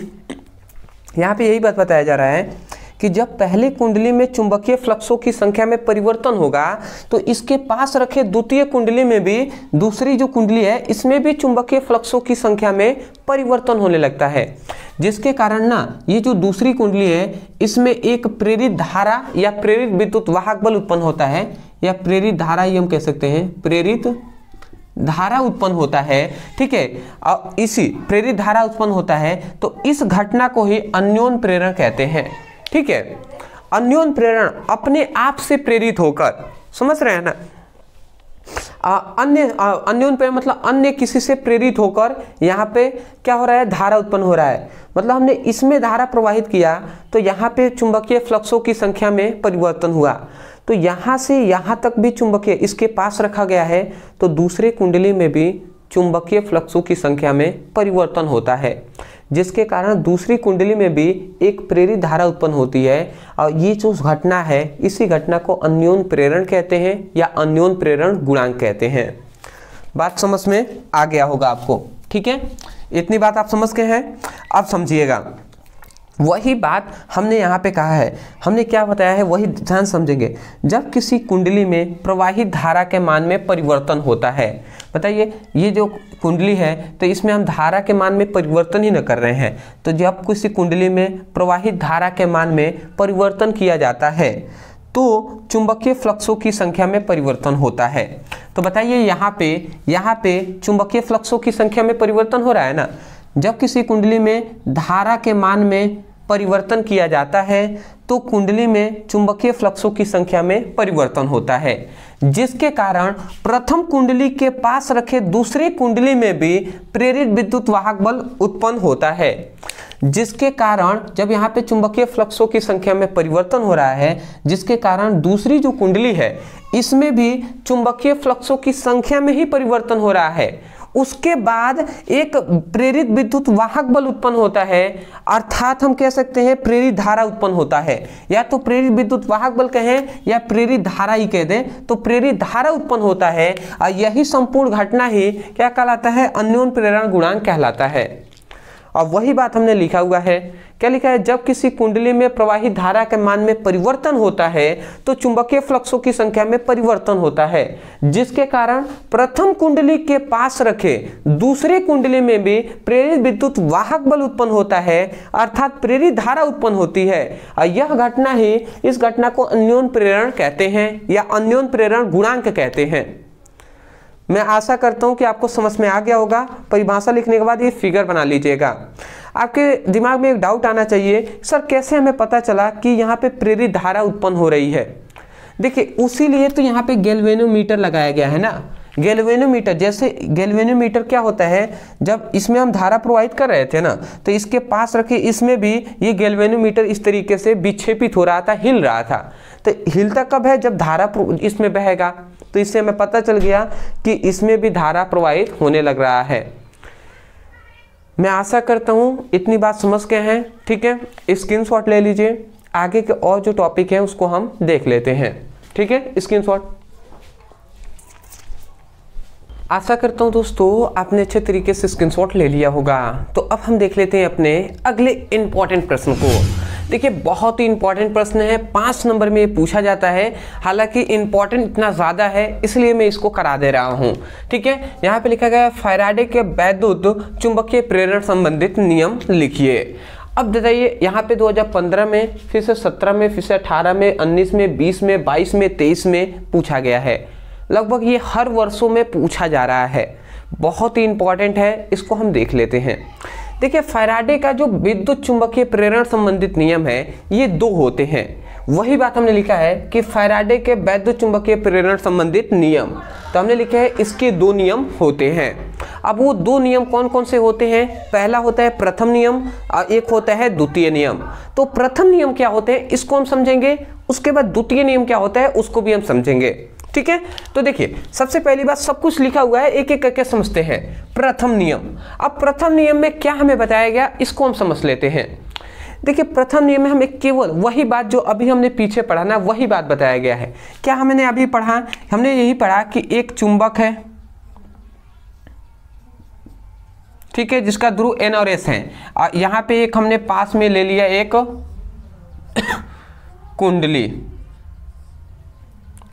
यहाँ पे यही बात बताया जा रहा है कि जब पहली कुंडली में चुंबकीय फ्लक्सों की संख्या में परिवर्तन होगा तो इसके पास रखे द्वितीय कुंडली में भी, दूसरी जो कुंडली है इसमें भी चुंबकीय फ्लक्सों की संख्या में परिवर्तन होने लगता है, जिसके कारण ना ये जो दूसरी कुंडली है इसमें एक प्रेरित धारा या प्रेरित विद्युत वाहक बल उत्पन्न होता है, या प्रेरित धारा ही हम कह सकते हैं, प्रेरित धारा उत्पन्न होता है। ठीक है, और इसी प्रेरित धारा उत्पन्न होता है तो इस घटना को ही अन्योन प्रेरण कहते हैं। ठीक है, अन्योन प्रेरण अपने आप से प्रेरित होकर, समझ रहे हैं ना, अन्योन प्रेरण मतलब अन्य किसी से प्रेरित होकर यहाँ पे क्या हो रहा है, धारा उत्पन्न हो रहा है। मतलब हमने इसमें धारा प्रवाहित किया तो यहाँ पे चुंबकीय फ्लक्सों की संख्या में परिवर्तन हुआ, तो यहाँ से यहाँ तक भी चुंबकीय इसके पास रखा गया है तो दूसरे कुंडली में भी चुंबकीय फ्लक्सों की संख्या में परिवर्तन होता है, जिसके कारण दूसरी कुंडली में भी एक प्रेरित धारा उत्पन्न होती है। और ये जो घटना है इसी घटना को अन्योन प्रेरण कहते हैं या अन्योन प्रेरण गुणांक कहते हैं। बात समझ में आ गया होगा आपको। ठीक है, इतनी बात आप समझ गए हैं। अब समझिएगा, वही बात हमने यहाँ पे कहा है, हमने क्या बताया है वही ध्यान समझेंगे। जब किसी कुंडली में प्रवाहित धारा के मान में परिवर्तन होता है, बताइए ये जो कुंडली है तो इसमें हम धारा के मान में परिवर्तन ही न कर रहे हैं, तो जब किसी कुंडली में प्रवाहित धारा के मान में परिवर्तन किया जाता है तो चुंबकीय फ्लक्सों की संख्या में परिवर्तन होता है। तो बताइए यहाँ पे चुंबकीय फ्लक्सों की संख्या में परिवर्तन हो रहा है ना। जब किसी कुंडली में धारा के मान में परिवर्तन किया जाता है तो कुंडली में चुंबकीय फ्लक्सों की संख्या में परिवर्तन होता है, जिसके कारण प्रथम कुंडली के पास रखे दूसरी कुंडली में भी प्रेरित विद्युत वाहक बल उत्पन्न होता है, जिसके कारण जब यहाँ पे चुंबकीय फ्लक्सों की संख्या में परिवर्तन हो रहा है, जिसके कारण दूसरी जो कुंडली है इसमें भी चुंबकीय फ्लक्सों की संख्या में ही परिवर्तन हो रहा है। उसके बाद एक प्रेरित विद्युत वाहक बल उत्पन्न होता है, अर्थात हम कह सकते हैं प्रेरित धारा उत्पन्न होता है, या तो प्रेरित विद्युत वाहक बल कहें या प्रेरित धारा ही कह दें, तो प्रेरित धारा उत्पन्न होता है। और यही संपूर्ण घटना ही क्या कहलाता है, अन्योन प्रेरण गुणांक कहलाता है। और वही बात हमने लिखा हुआ है, क्या लिखा है, जब किसी कुंडली में प्रवाहित धारा के मान में परिवर्तन होता है तो चुंबकीय फ्लक्सों की संख्या में परिवर्तन होता है, जिसके कारण प्रथम कुंडली के पास रखे दूसरे कुंडली में भी प्रेरित विद्युत वाहक बल उत्पन्न होता है, अर्थात प्रेरित धारा उत्पन्न होती है। और यह घटना ही, इस घटना को अन्योन प्रेरण कहते हैं या अन्योन प्रेरण गुणांक कहते हैं। मैं आशा करता हूं कि आपको समझ में आ गया होगा। परिभाषा लिखने के बाद ये फिगर बना लीजिएगा। आपके दिमाग में एक डाउट आना चाहिए, सर कैसे हमें पता चला कि यहाँ पे प्रेरित धारा उत्पन्न हो रही है। देखिए उसीलिए तो यहाँ पे गैल्वेनोमीटर लगाया गया है ना। गैल्वेनोमीटर, जैसे गैल्वेनोमीटर क्या होता है, जब इसमें हम धारा प्रवाहित कर रहे थे ना तो इसके पास रखे इसमें भी ये गैल्वेनोमीटर इस तरीके से विक्षेपित हो रहा था, हिल रहा था। तो हिलता कब है, जब धारा इसमें बहेगा। तो इससे हमें पता चल गया कि इसमें भी धारा प्रवाहित होने लग रहा है। मैं आशा करता हूँ इतनी बात समझ गए हैं। ठीक है, स्क्रीनशॉट ले लीजिए, आगे के और जो टॉपिक है उसको हम देख लेते हैं। ठीक है, स्क्रीनशॉट। आशा करता हूँ दोस्तों आपने अच्छे तरीके से स्क्रीनशॉट ले लिया होगा। तो अब हम देख लेते हैं अपने अगले इंपॉर्टेंट प्रश्न को। देखिए बहुत ही इंपॉर्टेंट प्रश्न है, 5 नंबर में ये पूछा जाता है। हालांकि इंपॉर्टेंट इतना ज़्यादा है इसलिए मैं इसको करा दे रहा हूँ। ठीक है, यहाँ पे लिखा गया है फैराडे के वैद्युत चुंबकीय प्रेरण संबंधित नियम लिखिए। अब बताइए यहाँ पे 2015 में, फिर से 17 में, फिर से 18 में, 19 में, 20 में, 22 में, 23 में पूछा गया है। लगभग ये हर वर्षों में पूछा जा रहा है, बहुत ही इंपॉर्टेंट है, इसको हम देख लेते हैं। देखिए फैराडे का जो विद्युत चुंबकीय प्रेरण संबंधित नियम है ये 2 होते हैं। वही बात हमने लिखा है कि फैराडे के वैद्युत चुंबकीय प्रेरण संबंधित नियम, तो हमने लिखा है इसके 2 नियम होते हैं। अब वो 2 नियम कौन कौन से होते हैं, पहला होता है प्रथम नियम और एक होता है द्वितीय नियम। तो प्रथम नियम क्या होते हैं इसको हम समझेंगे, उसके बाद द्वितीय नियम क्या होता है उसको भी हम समझेंगे। ठीक है, तो देखिए सबसे पहली बात, सब कुछ लिखा हुआ है, एक एक करके समझते हैं। प्रथम नियम, अब प्रथम नियम में क्या हमें बताया गया इसको हम समझ लेते हैं। देखिए प्रथम नियम में हमें केवल वही बात जो अभी हमने पीछे पढ़ा ना, वही बात बताया गया है। क्या हमने अभी पढ़ा? हमने यही पढ़ा कि एक चुंबक है, ठीक है, जिसका ध्रुव N और S है। यहाँ पे एक हमने पास में ले लिया एक कुंडली,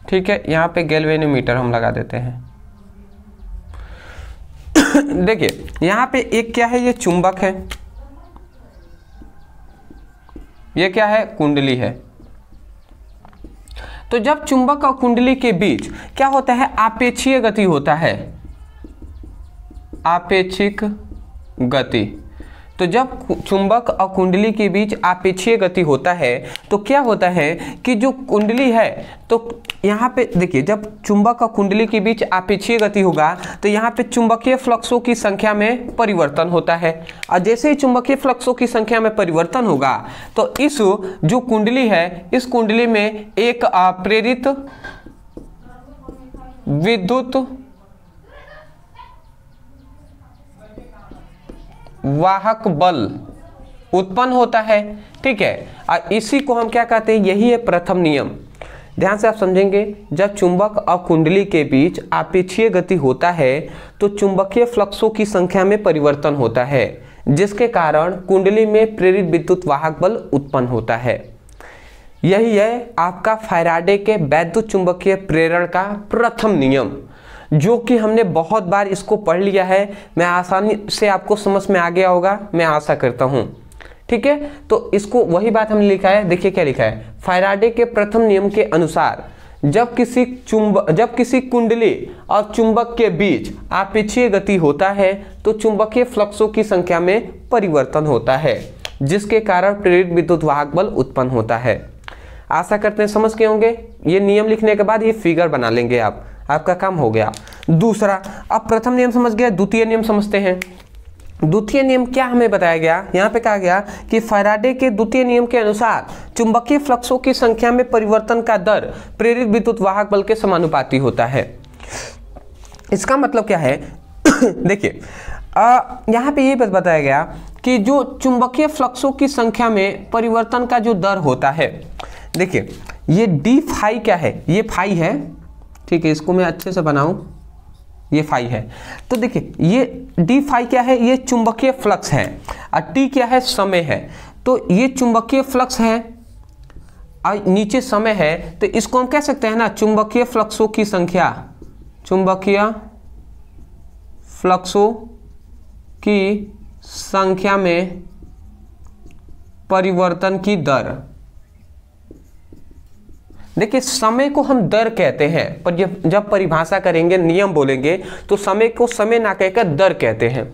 ठीक है, यहाँ पे गैल्वेनोमीटर हम लगा देते हैं। देखिए यहाँ पे एक क्या है, ये चुंबक है, ये क्या है, कुंडली है। तो जब चुंबक और कुंडली के बीच क्या होता है, आपेक्षीय गति होता है, आपेक्षिक गति। तो जब चुंबक और कुंडली के बीच आपेक्षीय गति होता है तो क्या होता है कि जो कुंडली है, तो यहाँ पे देखिए जब चुंबक और कुंडली के बीच आपेक्षीय गति होगा तो यहाँ पे चुंबकीय फ्लक्सों की संख्या में परिवर्तन होता है। और जैसे ही चुंबकीय फ्लक्सों की संख्या में परिवर्तन होगा तो इस जो कुंडली है, इस कुंडली में एक प्रेरित विद्युत वाहक बल उत्पन्न होता है, ठीक है। और इसी को हम क्या कहते हैं, यही है प्रथम नियम। ध्यान से आप समझेंगे, जब चुंबक और कुंडली के बीच आपेक्षीय गति होता है तो चुंबकीय फ्लक्सों की संख्या में परिवर्तन होता है, जिसके कारण कुंडली में प्रेरित विद्युत वाहक बल उत्पन्न होता है। यही है आपका फैराडे के वैद्युत चुंबकीय प्रेरण का प्रथम नियम, जो कि हमने बहुत बार इसको पढ़ लिया है। मैं आसानी से आपको समझ में आ गया होगा, मैं आशा करता हूं, ठीक है। तो इसको वही बात हमने लिखा है, देखिए क्या लिखा है, फैराडे के प्रथम नियम के अनुसार जब किसी कुंडली और चुंबक के बीच आपेक्षीय गति होता है तो चुंबकीय फ्लक्सों की संख्या में परिवर्तन होता है, जिसके कारण प्रेरित विद्युत वाहक बल उत्पन्न होता है। आशा करते हैं समझ गए होंगे। ये नियम लिखने के बाद ये फिगर बना लेंगे आप, आपका काम हो गया। दूसरा, अब प्रथम नियम समझ गया, द्वितीय नियम समझते हैं। द्वितीय नियम क्या हमें बताया गया, यहाँ पे कहा गया कि फैराडे के द्वितीय नियम के अनुसार चुंबकीय फ्लक्सों की संख्या में परिवर्तन का दर प्रेरित विद्युत वाहक बल के समानुपाती होता है। इसका मतलब क्या है देखिए यहाँ पे ये बताया गया कि जो चुंबकीय फ्लक्सों की संख्या में परिवर्तन का जो दर होता है, देखिए ये डी फाई क्या है, ये फाई है, ठीक है, इसको मैं अच्छे से बनाऊं, ये फाई है। तो देखिए ये डी फाई क्या है, ये चुंबकीय फ्लक्स है, और टी क्या है, समय है। तो ये चुंबकीय फ्लक्स है और नीचे समय है, तो इसको हम कह सकते हैं ना चुंबकीय फ्लक्सों की संख्या, चुंबकीय फ्लक्सों की संख्या में परिवर्तन की दर। देखिए समय को हम दर कहते हैं, पर जब परिभाषा करेंगे, नियम बोलेंगे, तो समय को समय ना कहकर दर कहते हैं।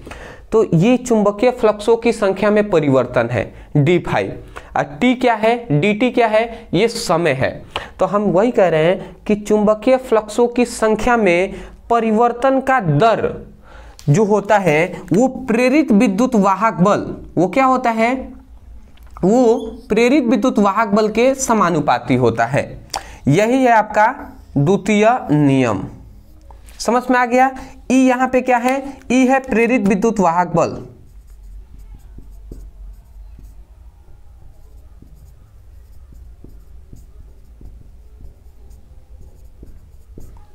तो ये चुंबकीय फ्लक्सों की संख्या में परिवर्तन है डी फाई, और टी क्या है, डी टी क्या है, ये समय है। तो हम वही कह रहे हैं कि चुंबकीय फ्लक्सों की संख्या में परिवर्तन का दर जो होता है वो प्रेरित विद्युत वाहक बल, वो क्या होता है, वो प्रेरित विद्युत वाहक बल के समानुपाती होता है। यही है आपका द्वितीय नियम। समझ में आ गया। ई यहां पे क्या है, ई है प्रेरित विद्युत वाहक बल,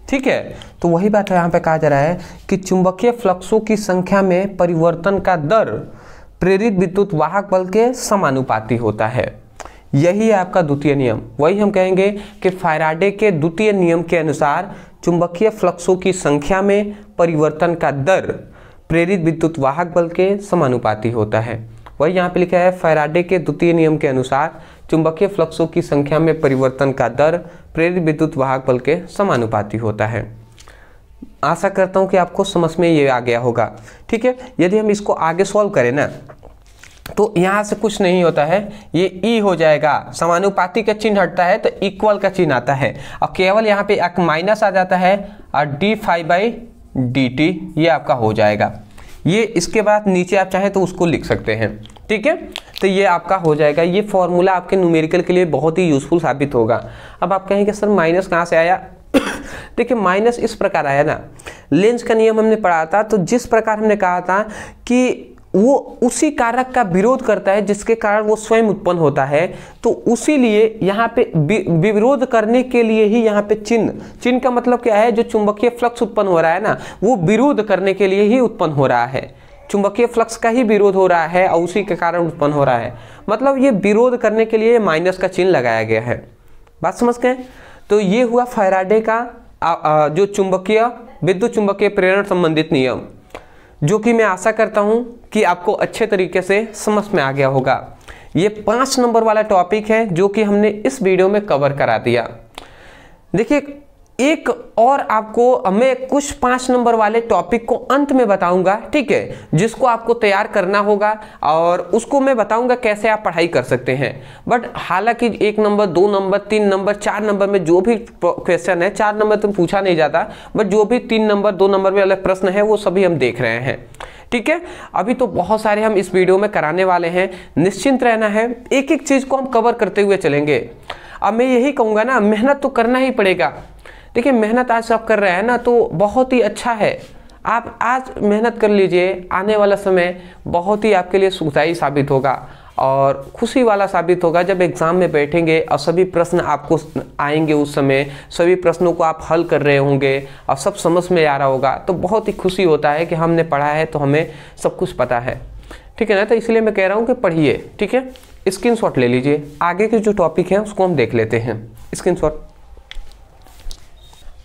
ठीक है। तो वही बात है, यहां पे कहा जा रहा है कि चुंबकीय फ्लक्सों की संख्या में परिवर्तन का दर प्रेरित विद्युत वाहक बल के समानुपाती होता है। यही है आपका द्वितीय नियम। वही हम कहेंगे कि फैराडे के द्वितीय नियम के अनुसार चुंबकीय फ्लक्सों की संख्या में परिवर्तन का दर प्रेरित विद्युत वाहक बल के समानुपाती होता है। वही यहाँ पे लिखा है, फैराडे के द्वितीय नियम के अनुसार चुंबकीय फ्लक्सों की संख्या में परिवर्तन का दर प्रेरित विद्युत वाहक बल के समानुपाती होता है। आशा करता हूँ कि आपको समझ में ये आ गया होगा, ठीक है। यदि हम इसको आगे सॉल्व करें ना, तो यहाँ से कुछ नहीं होता है, ये ई हो जाएगा, समानुपाती का चिन्ह हटता है तो इक्वल का चिन्ह आता है, और केवल यहाँ पे एक माइनस आ जाता है, और D phi by D T ये आपका हो जाएगा। ये इसके बाद नीचे आप चाहें तो उसको लिख सकते हैं, ठीक है। तो ये आपका हो जाएगा। ये फॉर्मूला आपके न्यूमेरिकल के लिए बहुत ही यूजफुल साबित होगा। अब आप कहेंगे सर माइनस कहाँ से आया देखिए माइनस इस प्रकार आया ना, लेंज का नियम हमने पढ़ा था, तो जिस प्रकार हमने कहा था कि वो उसी कारक का विरोध करता है जिसके कारण वो स्वयं उत्पन्न होता है। तो उसीलिए यहाँ पे विरोध करने के लिए ही यहाँ पे चिन्ह का मतलब क्या है, जो चुंबकीय फ्लक्स उत्पन्न हो रहा है ना, वो विरोध करने के लिए ही उत्पन्न हो रहा है। चुंबकीय फ्लक्स का ही विरोध हो रहा है और उसी के कारण उत्पन्न हो रहा है। मतलब ये विरोध करने के लिए माइनस का चिन्ह लगाया गया है। बात समझ गए? तो ये हुआ फैराडे का जो चुंबकीय विद्युत चुंबकीय प्रेरण संबंधित नियम, जो कि मैं आशा करता हूं कि आपको अच्छे तरीके से समझ में आ गया होगा। ये 5 नंबर वाला टॉपिक है जो कि हमने इस वीडियो में कवर करा दिया। देखिए, एक और आपको मैं कुछ 5 नंबर वाले टॉपिक को अंत में बताऊंगा, ठीक है, जिसको आपको तैयार करना होगा और उसको मैं बताऊंगा कैसे आप पढ़ाई कर सकते हैं। बट हालांकि 1 नंबर 2 नंबर 3 नंबर 4 नंबर में जो भी क्वेश्चन है, 4 नंबर तो पूछा नहीं जाता, बट जो भी 3 नंबर 2 नंबर में वाले प्रश्न है वो सभी हम देख रहे हैं, ठीक है। अभी तो बहुत सारे हम इस वीडियो में कराने वाले हैं, निश्चिंत रहना है, एक एक चीज को हम कवर करते हुए चलेंगे। अब मैं यही कहूंगा ना, मेहनत तो करना ही पड़ेगा। देखिए, मेहनत आज आप कर रहे हैं ना, तो बहुत ही अच्छा है। आप आज मेहनत कर लीजिए, आने वाला समय बहुत ही आपके लिए सुखदायी साबित होगा और खुशी वाला साबित होगा। जब एग्जाम में बैठेंगे और सभी प्रश्न आपको आएंगे, उस समय सभी प्रश्नों को आप हल कर रहे होंगे और सब समझ में आ रहा होगा, तो बहुत ही खुशी होता है कि हमने पढ़ा है तो हमें सब कुछ पता है, ठीक है ना। तो इसलिए मैं कह रहा हूँ कि पढ़िए, ठीक है। स्क्रीनशॉट ले लीजिए, आगे के जो टॉपिक हैं उसको हम देख लेते हैं। स्क्रीनशॉट।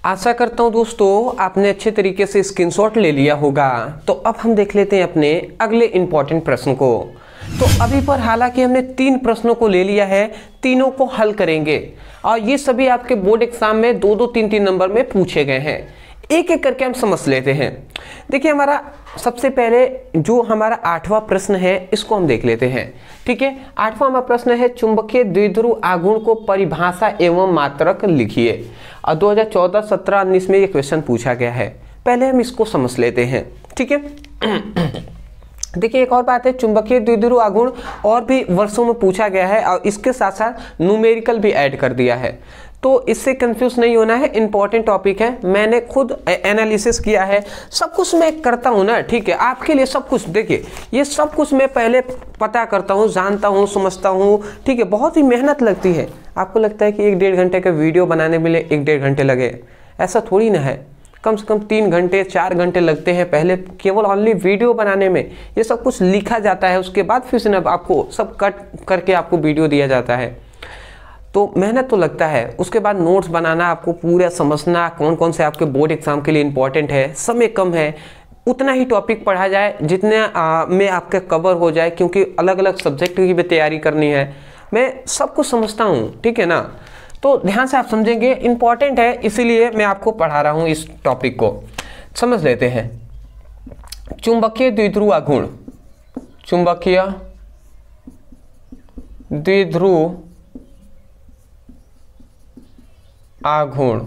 आशा करता हूं दोस्तों आपने अच्छे तरीके से स्क्रीनशॉट ले लिया होगा। तो अब हम देख लेते हैं अपने अगले इंपॉर्टेंट प्रश्न को। तो अभी पर हालांकि हमने 3 प्रश्नों को ले लिया है, तीनों को हल करेंगे और ये सभी आपके बोर्ड एग्जाम में 2-2 3-3 नंबर में पूछे गए हैं। एक एक करके हम समझ लेते हैं। देखिए, हमारा सबसे पहले जो हमारा 8वां प्रश्न है इसको हम देख लेते हैं, ठीक है। 8वां हमारा प्रश्न है, चुंबकीय द्विध्रुव आघूर्ण को परिभाषा एवं मात्रक लिखिए। और 2014, 17, 19 में ये क्वेश्चन पूछा गया है। पहले हम इसको समझ लेते हैं, ठीक है। देखिए, एक और बात है, चुंबकीय द्विध्रुव आघूर्ण और भी वर्षों में पूछा गया है और इसके साथ साथ न्यूमेरिकल भी ऐड कर दिया है, तो इससे कंफ्यूज नहीं होना है। इंपॉर्टेंट टॉपिक है, मैंने खुद एनालिसिस किया है, सब कुछ मैं करता हूँ ना, ठीक है, आपके लिए सब कुछ। देखिए, ये सब कुछ मैं पहले पता करता हूँ, जानता हूँ, समझता हूँ, ठीक है। बहुत ही मेहनत लगती है। आपको लगता है कि 1-1.5 घंटे का वीडियो बनाने में 1-1.5 घंटे लगे, ऐसा थोड़ी ना है। कम से कम 3 घंटे 4 घंटे लगते हैं पहले केवल ओनली वीडियो बनाने में। ये सब कुछ लिखा जाता है, उसके बाद फिर से आपको सब कट करके आपको वीडियो दिया जाता है, तो मेहनत तो लगता है। उसके बाद नोट्स बनाना, आपको पूरा समझना कौन कौन से आपके बोर्ड एग्जाम के लिए इंपॉर्टेंट है। समय कम है, उतना ही टॉपिक पढ़ा जाए जितने में आपका कवर हो जाए, क्योंकि अलग अलग सब्जेक्ट की भी तैयारी करनी है। मैं सब कुछ समझता हूँ, ठीक है ना। तो ध्यान से आप समझेंगे, इंपॉर्टेंट है, इसीलिए मैं आपको पढ़ा रहा हूँ इस टॉपिक को। समझ लेते हैं। चुंबकीय द्विध्रुव आघूर्ण, चुंबकीय द्विध्रुव आघूर्ण,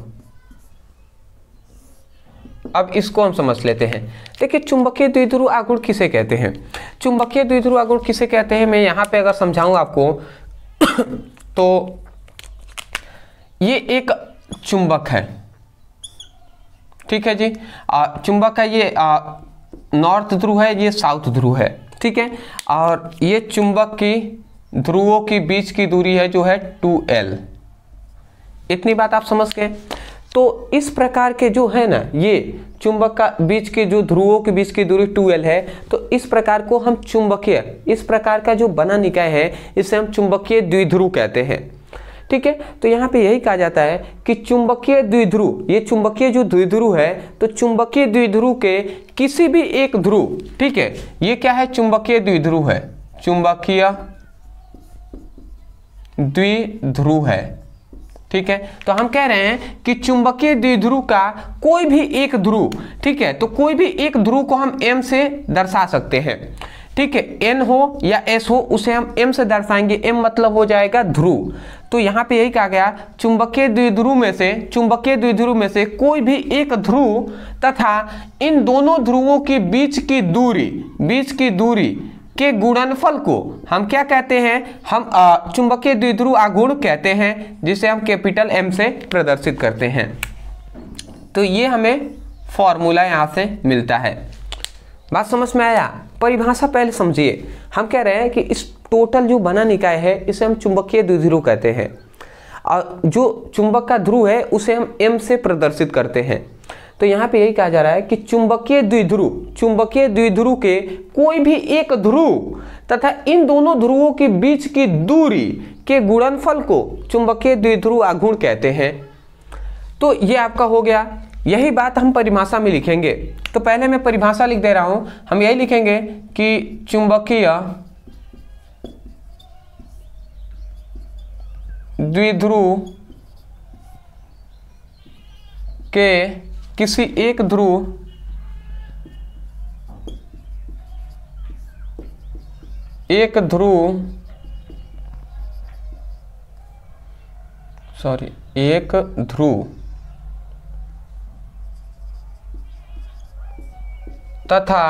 अब इसको हम समझ लेते हैं। देखिए, चुंबकीय द्विध्रुव आघूर्ण किसे कहते हैं? चुंबकीय द्विध्रुव आघूर्ण किसे कहते हैं, मैं यहाँ पे अगर समझाऊं आपको तो ये एक चुंबक है, ठीक है जी। चुंबक का ये नॉर्थ ध्रुव है, ये साउथ ध्रुव है, ठीक है। और ये चुंबक की ध्रुवों के बीच की दूरी है जो है 2L। इतनी बात आप समझ गए। तो इस प्रकार के जो है ना, ये चुंबक का बीच के जो ध्रुवों के बीच की दूरी 2L है, तो इस प्रकार को हम चुंबकीय, इस प्रकार का जो बना निकाय है इसे हम चुंबकीय द्विध्रुव कहते हैं, ठीक है। तो यहाँ पे यही कहा जाता है कि चुंबकीय द्विध्रुव, ये चुंबकीय जो द्विध्रुव है, तो चुंबकीय द्विध्रुव के किसी भी एक ध्रुव, ठीक है, ये क्या है, चुंबकीय द्विध्रुव है, चुंबकीय द्विध्रुव है, ठीक है। तो हम कह रहे हैं कि चुंबकीय द्विध्रुव का कोई भी एक ध्रुव, ठीक है, तो कोई भी एक ध्रुव को हम M से दर्शा सकते हैं, ठीक है। N हो या S हो, उसे हम M से दर्शाएंगे। M मतलब हो जाएगा ध्रुव। तो यहाँ पे यही कहा गया, चुंबकीय द्विध्रुव में से कोई भी एक ध्रुव तथा इन दोनों ध्रुवों के बीच की दूरी के गुणनफल को हम क्या कहते हैं, हम चुंबकीय द्विध्रुव आघूर्ण कहते हैं, जिसे हम कैपिटल M से प्रदर्शित करते हैं। तो ये हमें फॉर्मूला यहाँ से मिलता है। बात समझ में आया? परिभाषा पहले समझिए। हम कह रहे हैं कि इस टोटल जो बना निकाय है इसे हम चुंबकीय द्विध्रुव कहते हैं, और जो चुंबक का ध्रुव है उसे हम m से प्रदर्शित करते हैं। तो यहाँ पे यही कहा जा रहा है कि चुंबकीय द्विध्रुव के कोई भी एक ध्रुव तथा इन दोनों ध्रुवों के बीच की दूरी के गुणनफल को चुंबकीय द्विध्रुव आघूर्ण कहते हैं। तो ये आपका हो गया। यही बात हम परिभाषा में लिखेंगे। तो पहले मैं परिभाषा लिख दे रहा हूं। हम यही लिखेंगे कि चुंबकीय द्विध्रुव के किसी एक ध्रुव तथा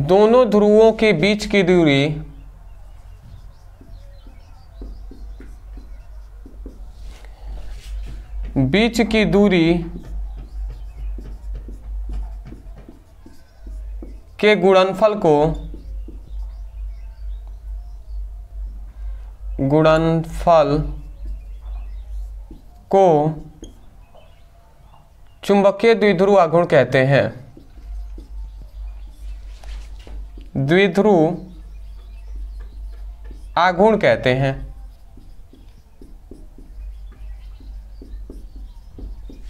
दोनों ध्रुवों के बीच की दूरी के गुणनफल को चुंबकीय द्विध्रुव आघूर्ण कहते हैं। द्विध्रुव आघूर्ण कहते हैं।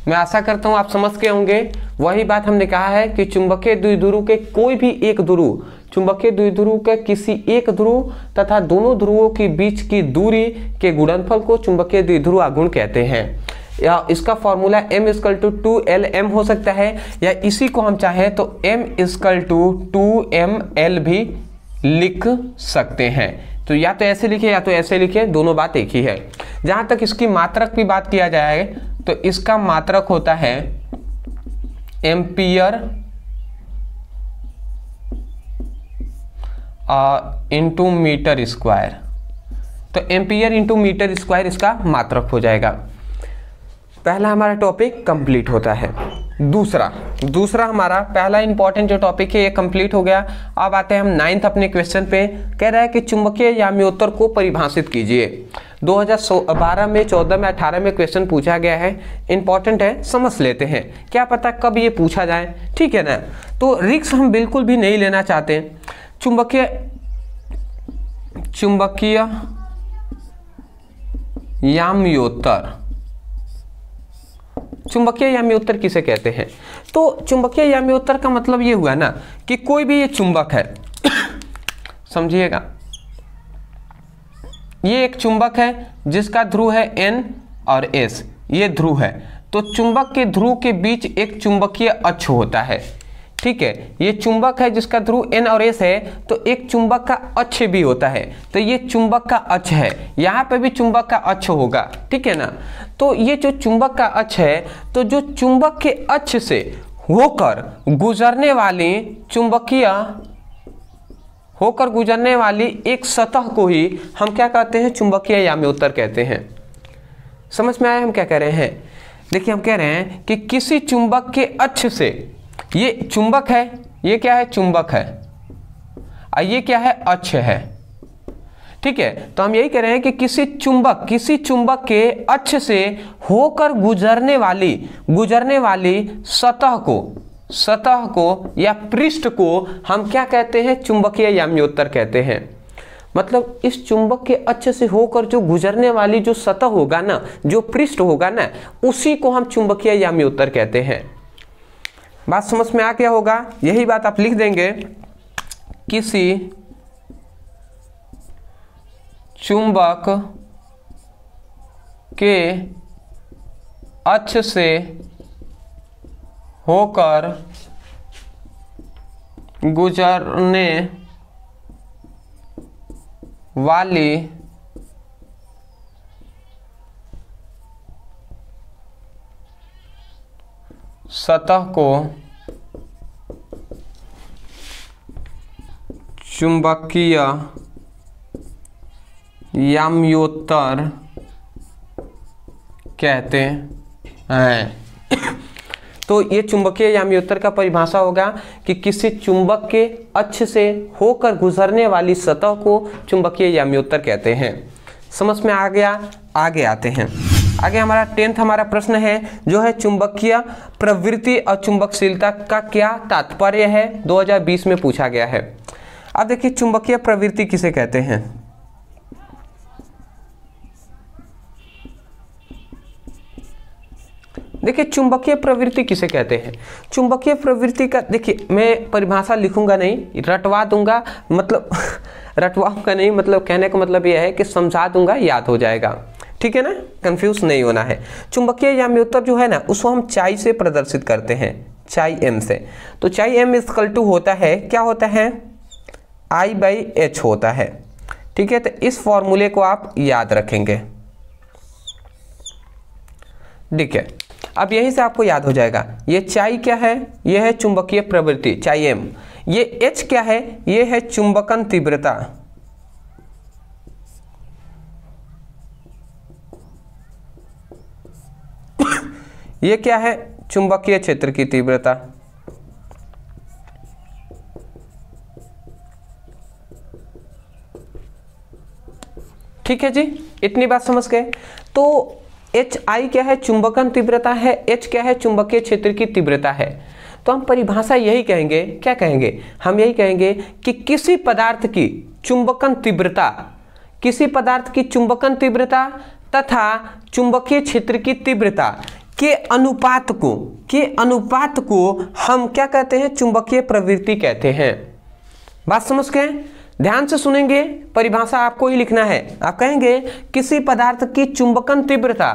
मैं आशा करता हूं आप समझ के होंगे। वही बात हमने कहा है कि चुंबकीय द्विध्रुव के कोई भी एक ध्रुव, चुंबकीय द्विध्रुव के किसी एक ध्रुव तथा दोनों ध्रुवों के बीच की दूरी के गुणनफल को चुंबकीय द्विध्रुव आघूर्ण कहते हैं। या इसका फॉर्मूला m=2Lm हो सकता है, या इसी को हम चाहें तो m=2mL भी लिख सकते हैं। तो या तो ऐसे लिखे या तो ऐसे लिखे, दोनों बात एक ही है। जहां तक इसकी मात्रक की बात किया जाए तो इसका मात्रक होता है एम्पियर इंटू मीटर स्क्वायर। तो एम्पियर इंटू मीटर स्क्वायर इसका मात्रक हो जाएगा। पहला हमारा टॉपिक कंप्लीट होता है। दूसरा हमारा पहला इंपॉर्टेंट जो टॉपिक है ये कंप्लीट हो गया। अब आते हैं हम 9th अपने क्वेश्चन पे। कह रहा है कि चुंबकीय याम्योत्तर को परिभाषित कीजिए। 2012 में, 14 में, 18 में क्वेश्चन पूछा गया है। इंपॉर्टेंट है, समझ लेते हैं, क्या पता कब ये पूछा जाए, ठीक है ना। तो रिस्क हम बिल्कुल भी नहीं लेना चाहते। चुंबकीय याम्योत्तर किसे कहते हैं? तो चुंबकीय याम्योत्तर का मतलब ये हुआ ना कि कोई भी ये चुंबक है समझिएगा, ये एक चुंबक है जिसका ध्रुव है N और S, ये ध्रुव है। तो चुंबक के ध्रुव के बीच एक चुंबकीय अक्ष होता है, ठीक है। ये चुंबक है जिसका ध्रुव N और S है, तो एक चुंबक का अक्ष भी होता है। तो ये चुंबक का अक्ष है, यहाँ पे भी चुंबक का अक्ष होगा, ठीक है ना। तो ये जो चुंबक का अक्ष है, तो जो चुंबक के अक्ष से होकर गुजरने वाली एक सतह को ही हम क्या कहते हैं? चुंबकीय याम्योत्तर कहते हैं। समझ में आया हम क्या कह रहे हैं? देखिए, हम कह रहे हैं कि किसी चुंबक के अक्ष से, ये चुंबक है, ये क्या है? चुंबक है, और ये क्या है? अक्ष है, ठीक है। तो हम यही कह रहे हैं कि किसी चुंबक के अक्ष से होकर गुजरने वाली सतह को या पृष्ठ को हम क्या कहते हैं? चुंबकीय याम्योत्तर कहते हैं। मतलब इस चुंबक के अक्ष से होकर जो गुजरने वाली जो सतह होगा ना, जो पृष्ठ होगा ना, उसी को हम चुंबकीय याम्योत्तर कहते हैं। बात समझ में आ गया होगा। यही बात आप लिख देंगे, किसी चुंबक के अक्ष से होकर गुजरने वाली सतह को चुंबकीय याम्योत्तर कहते हैं। तो ये चुंबकीय यामी उत्तर का परिभाषा होगा कि किसी चुंबक के अक्ष से होकर गुजरने वाली सतह को चुंबकीय यामी उत्तर कहते हैं। समझ में आ गया? आगे आते हैं। आगे हमारा 10th हमारा प्रश्न है जो है चुंबकीय प्रवृत्ति और चुंबकशीलता का क्या तात्पर्य है, 2020 में पूछा गया है। अब देखिए चुंबकीय प्रवृत्ति किसे कहते हैं। देखिए चुंबकीय प्रवृत्ति किसे कहते हैं। चुंबकीय प्रवृत्ति का देखिए मैं परिभाषा लिखूंगा नहीं, रटवा दूंगा, मतलब रटवाऊंगा नहीं, मतलब कहने का मतलब यह है कि समझा दूंगा, याद हो जाएगा, ठीक है ना, कंफ्यूज नहीं होना है। चुंबकीय यामी उत्तर जो है ना उसको हम चाई से प्रदर्शित करते हैं, चाई एम से। तो चाई एम इक्वल टू होता है, क्या होता है, I/H होता है, ठीक है। तो इस फॉर्मूले को आप याद रखेंगे, ठीक है। अब यहीं से आपको याद हो जाएगा ये चाई क्या है, ये है चुंबकीय प्रवृत्ति चाई एम। ये H क्या है, ये है चुंबकन तीव्रता, ये क्या है, चुंबकीय क्षेत्र की तीव्रता। ठीक है जी, इतनी बात समझ गए। तो HI क्या है, चुंबकन तीव्रता है, H क्या है, चुंबकीय क्षेत्र की तीव्रता है। तो हम परिभाषा यही कहेंगे, क्या कहेंगे, हम यही कहेंगे कि किसी पदार्थ की चुंबकन तीव्रता, किसी पदार्थ की चुंबकन तीव्रता तथा चुंबकीय क्षेत्र की तीव्रता के अनुपात को हम क्या कहते हैं, चुंबकीय प्रवृत्ति कहते हैं। बात समझ गए? ध्यान से सुनेंगे, परिभाषा आपको ही लिखना है। आप कहेंगे किसी पदार्थ की चुंबकन तीव्रता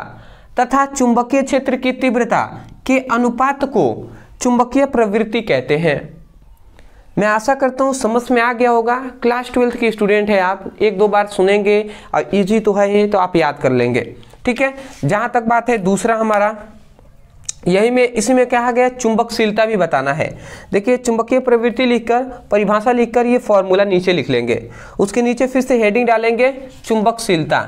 तथा चुंबकीय क्षेत्र की तीव्रता के अनुपात को चुंबकीय प्रवृत्ति कहते हैं। मैं आशा करता हूँ समझ में आ गया होगा। क्लास 12th के स्टूडेंट है आप, एक दो बार सुनेंगे और इजी तो है ही, तो आप याद कर लेंगे, ठीक है। जहां तक बात है दूसरा हमारा यही में, इसी में कहा गया चुंबकशीलता भी बताना है। देखिए चुंबकीय प्रवृत्ति लिखकर, परिभाषा लिखकर ये फॉर्मूला नीचे लिख लेंगे, उसके नीचे फिर से हेडिंग डालेंगे चुंबकशीलता।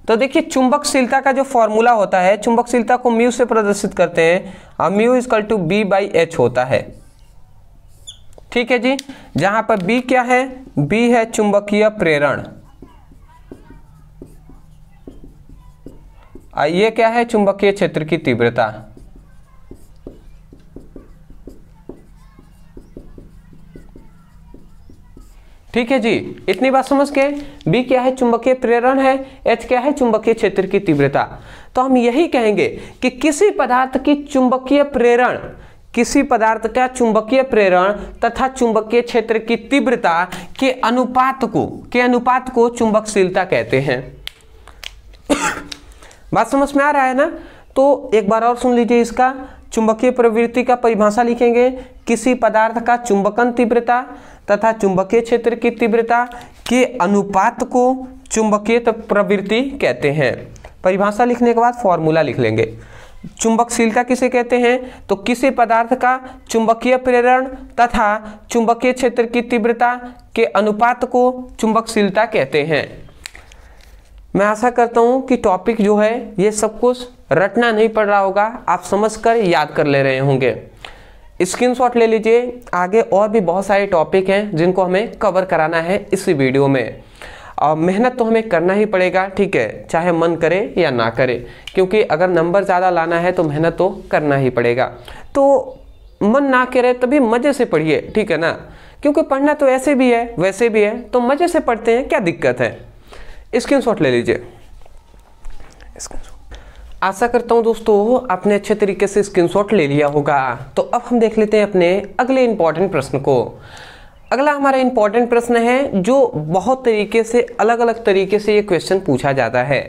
तो देखिए चुंबकशीलता का जो फॉर्मूला होता है, चुंबकशीलता को म्यू से प्रदर्शित करते हैं और म्यू इक्वल टू B/H होता है, ठीक है जी। जहां पर B क्या है, B है चुंबकीय प्रेरण, ये क्या है, चुंबकीय क्षेत्र की तीव्रता। ठीक है जी, इतनी बात समझ के। B क्या है, चुंबकीय प्रेरण है, H क्या है, चुंबकीय क्षेत्र की तीव्रता। तो हम यही कहेंगे कि किसी पदार्थ की चुंबकीय प्रेरण, किसी पदार्थ का चुंबकीय प्रेरण तथा चुंबकीय क्षेत्र की तीव्रता के अनुपात को चुंबकशीलता कहते हैं। बात समझ में आ रहा है ना? तो एक बार और सुन लीजिए इसका। चुंबकीय प्रवृत्ति का परिभाषा लिखेंगे, किसी पदार्थ का चुंबकन तीव्रता तथा चुंबकीय क्षेत्र की तीव्रता के अनुपात को चुंबकीय प्रवृत्ति कहते हैं। परिभाषा लिखने के बाद फॉर्मूला लिख लेंगे। चुंबकशीलता किसे कहते हैं, तो किसी पदार्थ का चुंबकीय प्रेरण तथा चुंबकीय क्षेत्र की तीव्रता के अनुपात को चुंबकशीलता कहते हैं। मैं आशा करता हूं कि टॉपिक जो है ये सब कुछ रटना नहीं पड़ रहा होगा, आप समझकर याद कर ले रहे होंगे। स्क्रीनशॉट ले लीजिए, आगे और भी बहुत सारे टॉपिक हैं जिनको हमें कवर कराना है इसी वीडियो में। और मेहनत तो हमें करना ही पड़ेगा, ठीक है, चाहे मन करे या ना करे, क्योंकि अगर नंबर ज़्यादा लाना है तो मेहनत तो करना ही पड़ेगा। तो मन ना करे तभी मज़े से पढ़िए, ठीक है ना, क्योंकि पढ़ना तो ऐसे भी है वैसे भी है, तो मज़े से पढ़ते हैं, क्या दिक्कत है। स्क्रीनशॉट ले लीजिए। आशा करता हूं दोस्तों आपने अच्छे तरीके से स्क्रीनशॉट ले लिया होगा। तो अब हम देख लेते हैं अपने अगले इंपॉर्टेंट प्रश्न को। अगला हमारा इंपॉर्टेंट प्रश्न है जो बहुत तरीके से, अलग अलग तरीके से ये क्वेश्चन पूछा जाता है।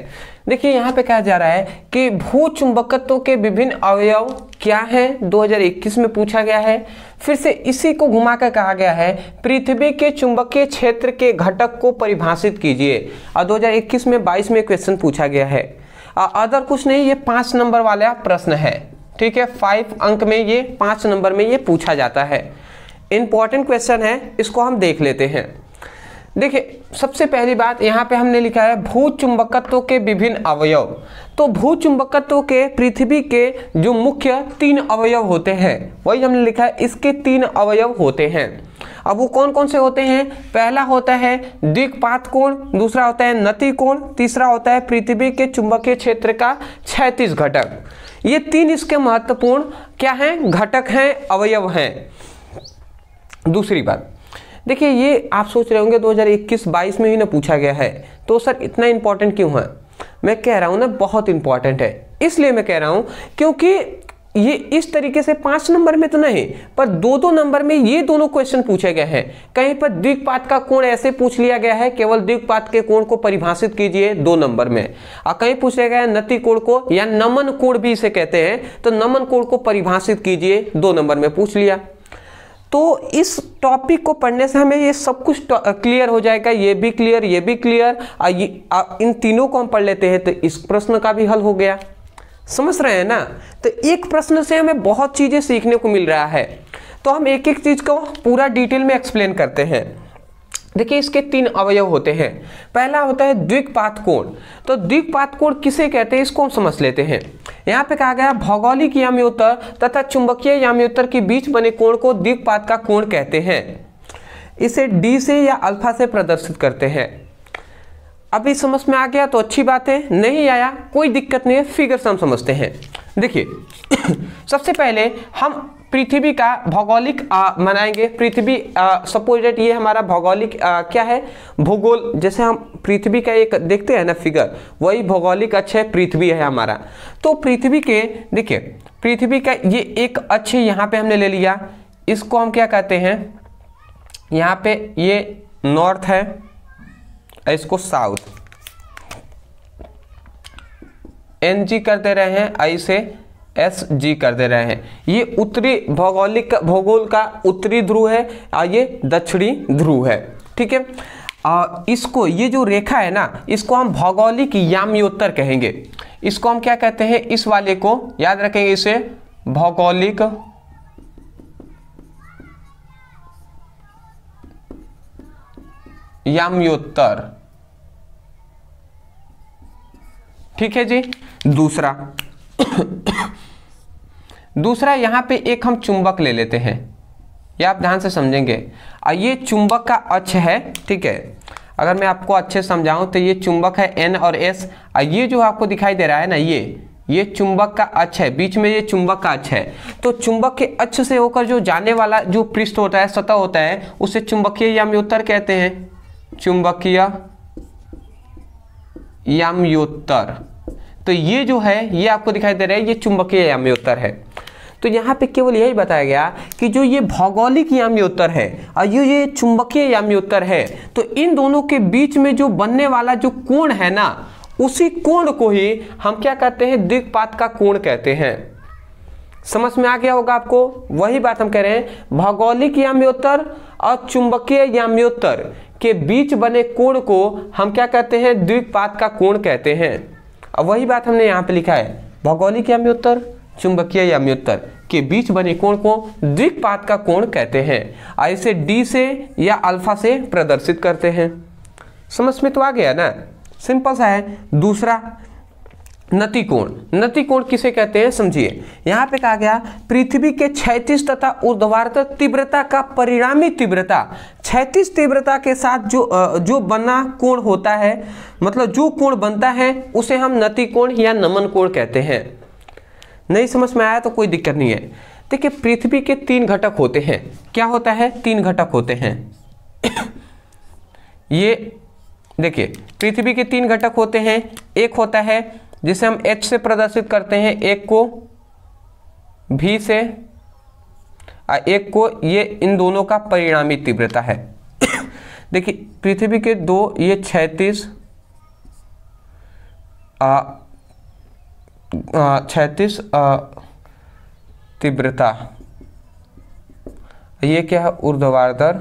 देखिए यहाँ पे कहा जा रहा है कि भूचुंबकत्व के विभिन्न अवयव क्या हैं, 2021 में पूछा गया है। फिर से इसी को घुमाकर कहा गया है पृथ्वी के चुंबकीय क्षेत्र के घटक को परिभाषित कीजिए, और 2021 में 22 में क्वेश्चन पूछा गया है। अदर कुछ नहीं, ये 5 नंबर वाला प्रश्न है, ठीक है, 5 अंक में ये 5 नंबर में ये पूछा जाता है। इंपॉर्टेंट क्वेश्चन है, इसको हम देख लेते हैं। देखिए सबसे पहली बात यहाँ पे हमने लिखा है भूचुंबकत्व के विभिन्न अवयव। तो भूचुंबकत्व के पृथ्वी के जो मुख्य 3 अवयव होते हैं, वही हमने लिखा है, इसके 3 अवयव होते हैं। अब वो कौन कौन से होते हैं? पहला होता है द्विपात कोण, दूसरा होता है नति कोण, तीसरा होता है पृथ्वी के चुंबकीय क्षेत्र का क्षैतिज घटक। ये 3 इसके महत्वपूर्ण क्या हैं? घटक हैं, अवयव हैं। दूसरी बात देखिए, ये आप सोच रहे होंगे 2021-22 में ही ना पूछा गया है, तो सर इतना इंपॉर्टेंट क्यों है? मैं कह रहा हूं ना बहुत इंपॉर्टेंट है, इसलिए मैं कह रहा हूं क्योंकि ये इस तरीके से 5 नंबर में तो नहीं, पर 2-2 नंबर में ये दोनों क्वेश्चन पूछे गए हैं। कहीं पर द्विपात का कोण ऐसे पूछ लिया गया है, केवल द्विपात के कोण को परिभाषित कीजिए 2 नंबर में, और कहीं पूछा गया है नति कोण को, या नमन कोण भी इसे कहते हैं, तो नमन कोण को परिभाषित कीजिए 2 नंबर में पूछ लिया। तो इस टॉपिक को पढ़ने से हमें ये सब कुछ क्लियर हो जाएगा, ये भी क्लियर, ये भी क्लियर, इन तीनों को हम पढ़ लेते हैं तो इस प्रश्न का भी हल हो गया। समझ रहे हैं ना? तो एक प्रश्न से हमें बहुत चीजें सीखने को मिल रहा है, तो हम एक एक चीज को पूरा डिटेल में एक्सप्लेन करते हैं। देखिए, इसके 3 अवयव होते हैं। पहला होता है द्विपात कोण। तो द्विपात कोण किसे कहते हैं, इसको हम समझ लेते हैं। यहाँ पे कहा गया भौगोलिक याम्योत्तर तथा चुंबकीय याम्योत्तर के बीच बने कोण को द्विपात का कोण कहते हैं। इसे डी से या अल्फा से प्रदर्शित करते हैं। अभी समझ में आ गया तो अच्छी बात है, नहीं आया कोई दिक्कत नहीं है, फिगर से हम समझते हैं। देखिए सबसे पहले हम पृथ्वी का भौगोलिक बनाएंगे। पृथ्वी सपोज दैट ये हमारा भौगोलिक क्या है, भूगोल। जैसे हम पृथ्वी का एक देखते हैं ना फिगर, वही भौगोलिक अक्ष है, पृथ्वी है हमारा। तो पृथ्वी के देखिए, पृथ्वी का ये एक अक्ष यहाँ पे हमने ले लिया, इसको हम क्या कहते हैं, यहाँ पे ये नॉर्थ है, इसको साउथ, NG कर दे रहे हैं, आई से SG कर दे रहे हैं। ये उत्तरी भूगोल का उत्तरी ध्रुव है और ये दक्षिणी ध्रुव है, ठीक है। इसको ये जो रेखा है ना, इसको हम भौगोलिक याम्योत्तर कहेंगे। इसको हम क्या कहते हैं, इस वाले को याद रखेंगे, इसे भौगोलिक याम्योत्तर, ठीक है जी। दूसरा यहां पे एक हम चुंबक ले लेते हैं, ये आप ध्यान से समझेंगे। ये चुंबक का अक्ष है, ठीक है। अगर मैं आपको अच्छे समझाऊं तो ये चुंबक है N और S, ये जो आपको दिखाई दे रहा है ना, ये चुंबक का अक्ष है, बीच में ये चुंबक का अक्ष है। तो चुंबक के अक्ष से होकर जो जाने वाला जो पृष्ठ होता है, सतह होता है, उसे चुंबकीय याम्योत्तर कहते हैं, चुंबकीय याम्योत्तर। तो ये जो है, ये आपको दिखाई दे रहा है, ये चुंबकीय याम्योत्तर है। तो यहाँ पे केवल यही बताया गया कि जो ये भौगोलिक याम्योत्तर है और ये चुंबकीय याम्योत्तर है, तो इन दोनों के बीच में जो बनने वाला जो कोण है ना, उसी कोण को ही हम क्या कहते हैं, द्विपात का कोण कहते हैं। समझ में आ गया होगा आपको? वही बात हम कह रहे हैं, भौगोलिक याम्योत्तर और चुंबकीय याम्योत्तर के बीच बने कोण को हम क्या कहते हैं, द्विपात का कोण कहते हैं। अब वही बात हमने यहाँ पे लिखा है, भौगोलिक याम्योत्तर चुंबकीय याम्योत्तर के बीच बने कोण को द्विपात का कोण कहते हैं। इसे डी से या अल्फा से प्रदर्शित करते हैं। समझ में तो आ गया ना, सिंपल सा है। दूसरा नति कोण। नति कोण किसे कहते हैं समझिए। यहाँ पे कहा गया पृथ्वी के क्षैतिज तथा ऊर्ध्वाधर तीव्रता का परिणामी तीव्रता, क्षैतिज तीव्रता के साथ जो बना कोण होता है, मतलब जो कोण बनता है, उसे हम नति कोण या नमन कोण कहते हैं। नहीं समझ में आया तो कोई दिक्कत नहीं है। देखिए पृथ्वी के 3 घटक होते हैं। क्या होता है? 3 घटक होते हैं। ये देखिए पृथ्वी के 3 घटक होते हैं। एक होता है जिसे हम H से प्रदर्शित करते हैं, एक को V से, एक को ये, इन दोनों का परिणामी तीव्रता है। देखिए पृथ्वी के 2 ये क्षैतिज तीव्रता, ये क्या है, ऊर्ध्वाधर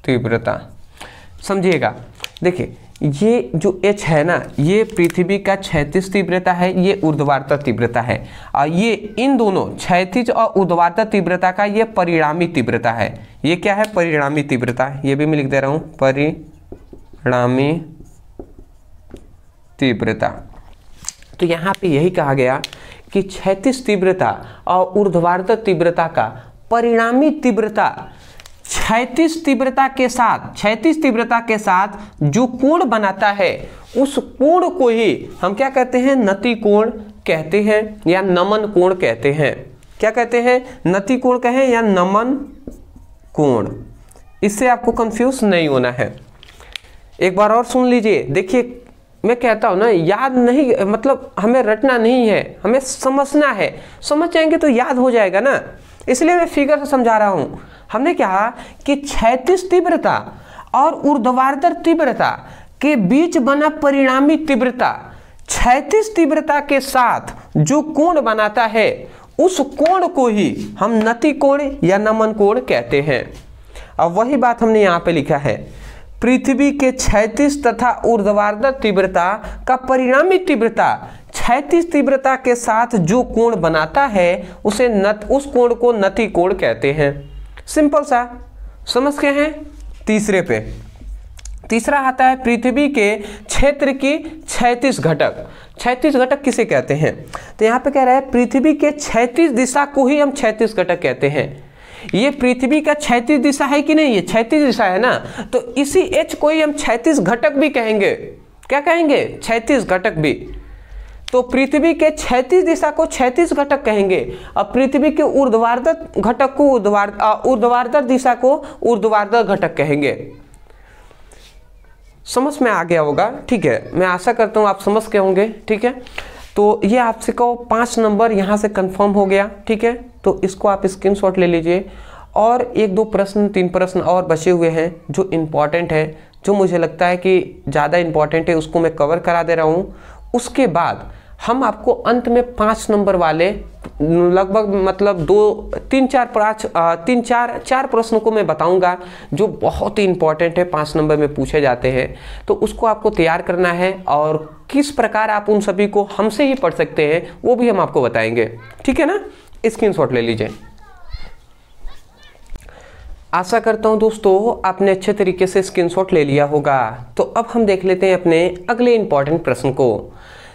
तीव्रता। समझिएगा, देखिए ये जो H है ना, ये पृथ्वी का क्षैतिज तीव्रता है, ये ऊर्ध्वाधर तीव्रता है, और ये इन दोनों क्षैतिज और ऊर्ध्वाधर तीव्रता का ये परिणामी तीव्रता है। ये क्या है? परिणामी तीव्रता। ये भी मैं लिख दे रहा हूँ, परिणामी तीव्रता। तो यहाँ पे यही कहा गया कि क्षैतिज तीव्रता और ऊर्ध्वाधर तीव्रता का परिणामी तीव्रता क्षैतिज तीव्रता के साथ जो कोण बनाता है, उस कोण को ही हम क्या कहते हैं? नति कोण कहते हैं या नमन कोण कहते हैं। क्या कहते हैं? नति कोण कहें या नमन कोण। इससे आपको कंफ्यूज नहीं होना है। एक बार और सुन लीजिए। देखिए, मैं कहता हूं ना, याद नहीं, मतलब हमें रटना नहीं है, हमें समझना है। समझ जाएंगे तो याद हो जाएगा ना, इसलिए मैं फिगर से समझा रहा हूं। हमने कहा कि क्षैतिज तीव्रता और ऊर्ध्वाधर तीव्रता के बीच बना परिणामी तीव्रता क्षैतिज तीव्रता के साथ जो कोण बनाता है, उस कोण को ही हम नति कोण या नमन कोण कहते हैं। अब वही बात हमने यहाँ पे लिखा है, पृथ्वी के क्षैतिज तथा ऊर्ध्वाधर तीव्रता का परिणामी तीव्रता क्षैतिज तीव्रता के साथ जो कोण बनाता है, उस कोण को नति कोण कहते हैं। सिंपल सा, समझ गए हैं? तीसरे पे, तीसरा आता है पृथ्वी के क्षेत्र की क्षैतिज घटक। क्षैतिज घटक किसे कहते हैं? तो यहाँ पे कह रहा है पृथ्वी के क्षैतिज दिशा को ही हम क्षैतिज घटक कहते हैं। ये पृथ्वी का क्षैतिज दिशा है कि नहीं? ये क्षैतिज दिशा है ना, तो इसी H को ही हम क्षैतिज घटक भी कहेंगे। क्या कहेंगे? क्षैतिज घटक भी। तो पृथ्वी के क्षैतिज दिशा को क्षैतिज घटक कहेंगे, और पृथ्वी के ऊर्ध्वाधर घटक को ऊर्ध्वाधर दिशा को ऊर्ध्वाधर घटक कहेंगे। समझ में आ गया होगा? ठीक है, मैं आशा करता हूं आप समझ गए होंगे। ठीक है, तो ये आपसे को 5 नंबर यहाँ से कंफर्म हो गया। ठीक है, तो इसको आप स्क्रीनशॉट ले लीजिए। और 1-2 प्रश्न 3 प्रश्न और बचे हुए हैं जो इम्पॉर्टेंट है, जो मुझे लगता है कि ज़्यादा इम्पॉर्टेंट है, उसको मैं कवर करा दे रहा हूँ। उसके बाद हम आपको अंत में 5 नंबर वाले लगभग मतलब 4 प्रश्नों को मैं बताऊंगा जो बहुत ही इंपॉर्टेंट है, 5 नंबर में पूछे जाते हैं। तो उसको आपको तैयार करना है, और किस प्रकार आप उन सभी को हमसे ही पढ़ सकते हैं वो भी हम आपको बताएंगे। ठीक है ना? स्क्रीनशॉट ले लीजिए। आशा करता हूं दोस्तों आपने अच्छे तरीके से स्क्रीनशॉट ले लिया होगा। तो अब हम देख लेते हैं अपने अगले इंपॉर्टेंट प्रश्न को।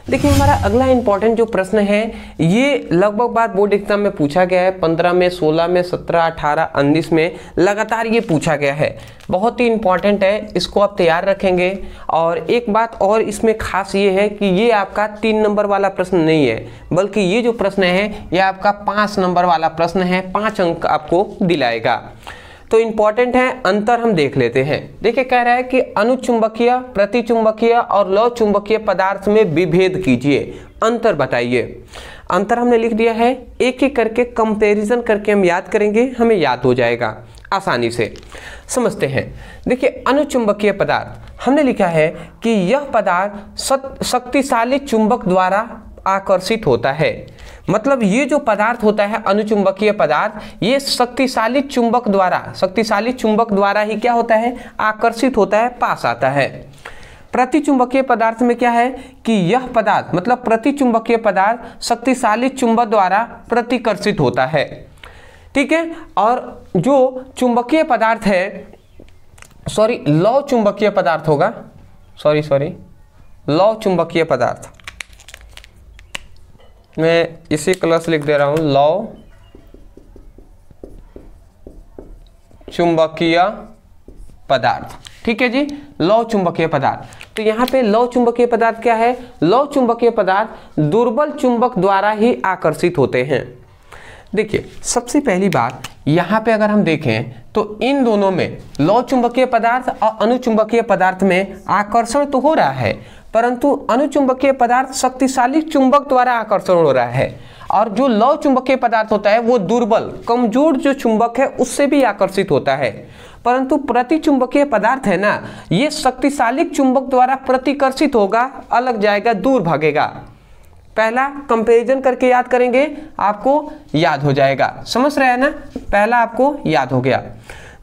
देखिए, हमारा अगला इंपॉर्टेंट जो प्रश्न है, ये लगभग बार बोर्ड एग्जाम में पूछा गया है। 15 में, 16 में, 17, 18, 19 में लगातार ये पूछा गया है। बहुत ही इंपॉर्टेंट है, इसको आप तैयार रखेंगे। और एक बात और इसमें खास ये है कि ये आपका 3 नंबर वाला प्रश्न नहीं है, बल्कि ये जो प्रश्न है ये आपका 5 नंबर वाला प्रश्न है। 5 अंक आपको दिलाएगा। तो इंपॉर्टेंट है, अंतर हम देख लेते हैं। देखिए, कह रहा है कि अनुचुंबकीय, प्रतिचुंबकीय और लौ चुंबकीय पदार्थ में विभेद कीजिए, अंतर बताइए। अंतर हमने लिख दिया है, एक एक करके कंपैरिजन करके हम याद करेंगे, हमें याद हो जाएगा आसानी से। समझते हैं। देखिए, अनुचुंबकीय पदार्थ हमने लिखा है कि यह पदार्थ शक्तिशाली चुंबक द्वारा आकर्षित होता है। मतलब ये जो पदार्थ होता है अनुचुंबकीय पदार्थ, ये शक्तिशाली चुंबक द्वारा ही क्या होता है? आकर्षित होता है, पास आता है। प्रतिचुंबकीय पदार्थ में क्या है कि यह पदार्थ मतलब प्रतिचुंबकीय पदार्थ शक्तिशाली चुंबक द्वारा प्रतिकर्षित होता है। ठीक है, और जो चुंबकीय पदार्थ है, सॉरी लौ चुंबकीय पदार्थ होगा, लौ चुंबकीय पदार्थ, मैं इसी क्लास लिख दे रहा हूं, लौ चुंबकीय पदार्थ। ठीक है जी, लौ चुंबकीय पदार्थ। तो यहाँ पे लौ चुंबकीय पदार्थ क्या है? लौ चुंबकीय पदार्थ दुर्बल चुंबक द्वारा ही आकर्षित होते हैं। देखिए, सबसे पहली बात यहाँ पे अगर हम देखें तो इन दोनों में, लौ चुंबकीय पदार्थ और अनुचुंबकीय पदार्थ में आकर्षण तो हो रहा है, परंतु अनुचुंबकीय पदार्थ शक्तिशाली चुंबक द्वारा आकर्षण हो रहा है, और जो लौ चुंबकीय पदार्थ होता है वो दुर्बल कमजोर जो चुंबक है उससे भी आकर्षित होता है। परंतु प्रतिचुंबकीय पदार्थ है ना, ये शक्तिशाली चुंबक द्वारा प्रतिकर्षित होगा, अलग जाएगा, दूर भागेगा। पहला कंपैरिजन करके याद करेंगे, आपको याद हो जाएगा। समझ रहे हैं ना? पहला आपको याद हो गया।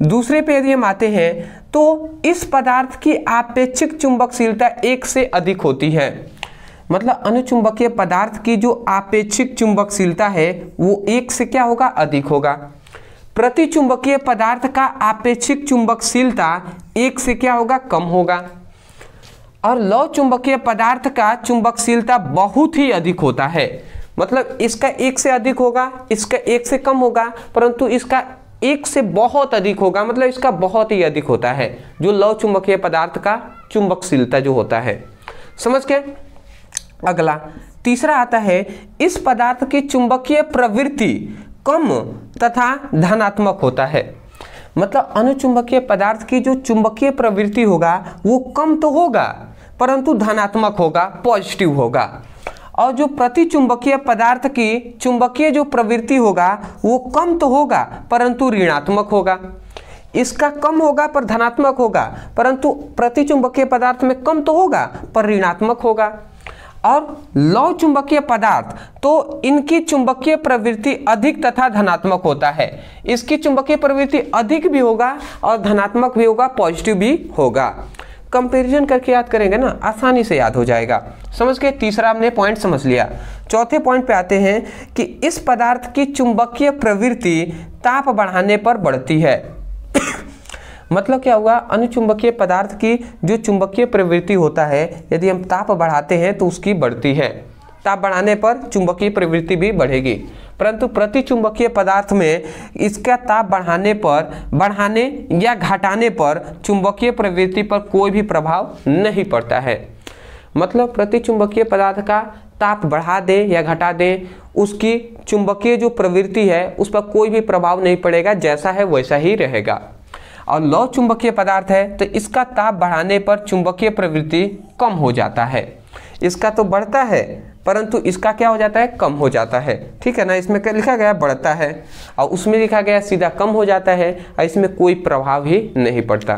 दूसरे पे यदि हम आते हैं तो इस पदार्थ की आपेक्षिक चुंबकशीलता 1 से अधिक होती है। मतलब अनुचुंबकीय पदार्थ की जो आपेक्षिक चुंबकशीलता है वो 1 से क्या होगा, अधिक होगा। प्रतिचुंबकीय पदार्थ का आपेक्षिक चुंबकशीलता 1 से क्या होगा, कम होगा। और लौह चुंबकीय पदार्थ का चुंबकशीलता बहुत ही अधिक होता है। मतलब इसका 1 से अधिक होगा, इसका 1 से कम होगा, परंतु इसका 1 से बहुत अधिक होगा। मतलब इसका बहुत ही अधिक होता है जो लौह चुंबकीय पदार्थ का चुंबकशीलता जो होता है। समझ गए। अगला तीसरा आता है, इस पदार्थ की चुंबकीय प्रवृत्ति कम तथा धनात्मक होता है। मतलब अनुचुंबकीय पदार्थ की जो चुंबकीय प्रवृत्ति होगा वो कम तो होगा परंतु धनात्मक होगा, पॉजिटिव होगा। और जो प्रतिचुंबकीय पदार्थ की चुंबकीय जो प्रवृत्ति होगा वो कम तो होगा परंतु ऋणात्मक होगा। इसका कम होगा पर धनात्मक होगा, परंतु प्रतिचुंबकीय पदार्थ में कम तो होगा पर ऋणात्मक होगा। और लौह चुंबकीय पदार्थ तो इनकी चुंबकीय प्रवृत्ति अधिक तथा धनात्मक होता है। इसकी चुंबकीय प्रवृत्ति अधिक भी होगा और धनात्मक भी होगा, पॉजिटिव भी होगा। कंपैरिजन करके याद करेंगे ना, आसानी से याद हो जाएगा। समझ गए। तीसरा हमने पॉइंट समझ लिया। चौथे पॉइंट पे आते हैं कि इस पदार्थ की चुंबकीय प्रवृत्ति ताप बढ़ाने पर बढ़ती है। मतलब क्या हुआ, अनुचुंबकीय पदार्थ की जो चुंबकीय प्रवृत्ति होता है यदि हम ताप बढ़ाते हैं तो उसकी बढ़ती है। ताप बढ़ाने पर चुंबकीय प्रवृत्ति भी बढ़ेगी, परंतु प्रतिचुंबकीय पदार्थ में इसका ताप बढ़ाने या घटाने पर चुंबकीय प्रवृत्ति पर कोई भी प्रभाव नहीं पड़ता है। मतलब प्रतिचुंबकीय पदार्थ का ताप बढ़ा दें या घटा दें, उसकी चुंबकीय जो प्रवृत्ति है उस पर कोई भी प्रभाव नहीं पड़ेगा, जैसा है वैसा ही रहेगा। और लौह चुंबकीय पदार्थ है तो इसका ताप बढ़ाने पर चुंबकीय प्रवृत्ति कम हो जाता है। इसका तो बढ़ता है परंतु इसका क्या हो जाता है, कम हो जाता है। ठीक है ना। इसमें क्या लिखा गया, बढ़ता है, और उसमें लिखा गया सीधा कम हो जाता है, और इसमें कोई प्रभाव ही नहीं पड़ता।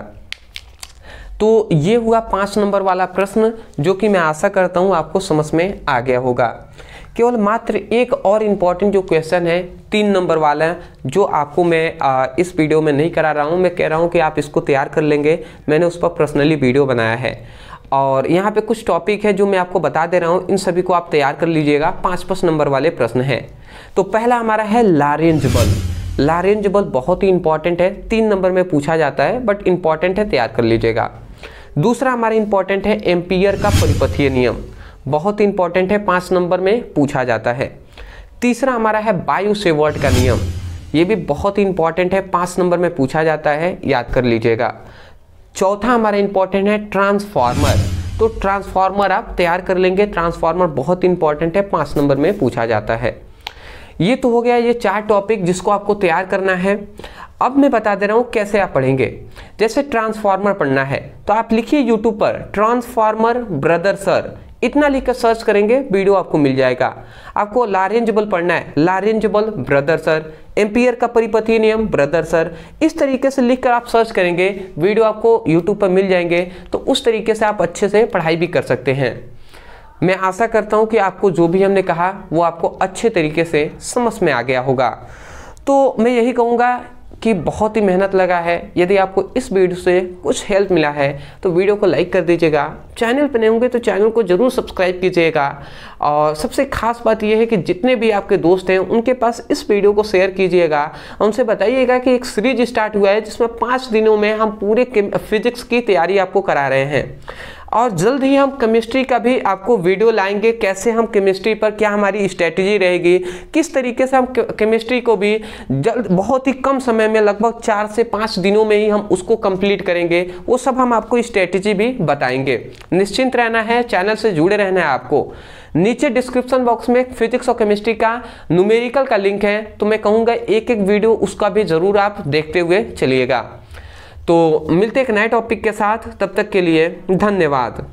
तो ये हुआ 5 नंबर वाला प्रश्न, जो कि मैं आशा करता हूँ आपको समझ में आ गया होगा। केवल मात्र एक और इम्पॉर्टेंट जो क्वेश्चन है 3 नंबर वाला, जो आपको मैं इस वीडियो में नहीं करा रहा हूँ, मैं कह रहा हूँ कि आप इसको तैयार कर लेंगे। मैंने उस पर पर्सनली वीडियो बनाया है और यहाँ पे कुछ टॉपिक है जो मैं आपको बता दे रहा हूँ, इन सभी को आप तैयार कर लीजिएगा। 5 नंबर वाले प्रश्न हैं। तो पहला हमारा है लारेंज बल। लारेंज बल बहुत ही इंपॉर्टेंट है, 3 नंबर में पूछा जाता है बट इंपॉर्टेंट है, तैयार कर लीजिएगा। दूसरा हमारा इंपॉर्टेंट है एम्पियर का परिपथीय नियम, बहुत ही इंपॉर्टेंट है, 5 नंबर में पूछा जाता है। तीसरा हमारा है बायो सेवर्ट का नियम, ये भी बहुत ही इंपॉर्टेंट है, 5 नंबर में पूछा जाता है, याद कर लीजिएगा। चौथा हमारा इंपॉर्टेंट है ट्रांसफार्मर, तो ट्रांसफार्मर आप तैयार कर लेंगे, ट्रांसफार्मर बहुत इंपॉर्टेंट है, 5 नंबर में पूछा जाता है। ये तो हो गया ये 4 टॉपिक जिसको आपको तैयार करना है। अब मैं बता दे रहा हूँ कैसे आप पढ़ेंगे। जैसे ट्रांसफार्मर पढ़ना है तो आप लिखिए यूट्यूब पर ट्रांसफार्मर ब्रदर सर, इतना लिखकर सर्च करेंगे वीडियो आपको मिल जाएगा। आपको लारेंज बल पढ़ना है, लारेंज बल ब्रदर सर, एम्पियर का परिपथीय नियम ब्रदर सर, इस तरीके से लिखकर आप सर्च करेंगे, वीडियो आपको यूट्यूब पर मिल जाएंगे। तो उस तरीके से आप अच्छे से पढ़ाई भी कर सकते हैं। मैं आशा करता हूं कि आपको जो भी हमने कहा वो आपको अच्छे तरीके से समझ में आ गया होगा। तो मैं यही कहूँगा कि बहुत ही मेहनत लगा है। यदि आपको इस वीडियो से कुछ हेल्प मिला है तो वीडियो को लाइक कर दीजिएगा। चैनल पर नए होंगे तो चैनल को जरूर सब्सक्राइब कीजिएगा। और सबसे खास बात यह है कि जितने भी आपके दोस्त हैं उनके पास इस वीडियो को शेयर कीजिएगा। उनसे बताइएगा कि एक सीरीज स्टार्ट हुआ है जिसमें 5 दिनों में हम पूरे फिजिक्स की तैयारी आपको करा रहे हैं। और जल्द ही हम केमिस्ट्री का भी आपको वीडियो लाएंगे, कैसे हम केमिस्ट्री पर क्या हमारी स्ट्रेटजी रहेगी, किस तरीके से हम केमिस्ट्री को भी जल्द बहुत ही कम समय में लगभग 4 से 5 दिनों में ही हम उसको कंप्लीट करेंगे। वो सब हम आपको स्ट्रेटजी भी बताएंगे। निश्चिंत रहना है, चैनल से जुड़े रहना है आपको। नीचे डिस्क्रिप्शन बॉक्स में फिजिक्स और केमिस्ट्री का न्यूमेरिकल का लिंक है, तो मैं कहूँगा एक वीडियो उसका भी जरूर आप देखते हुए चलिएगा। तो मिलते एक नए टॉपिक के साथ, तब तक के लिए धन्यवाद।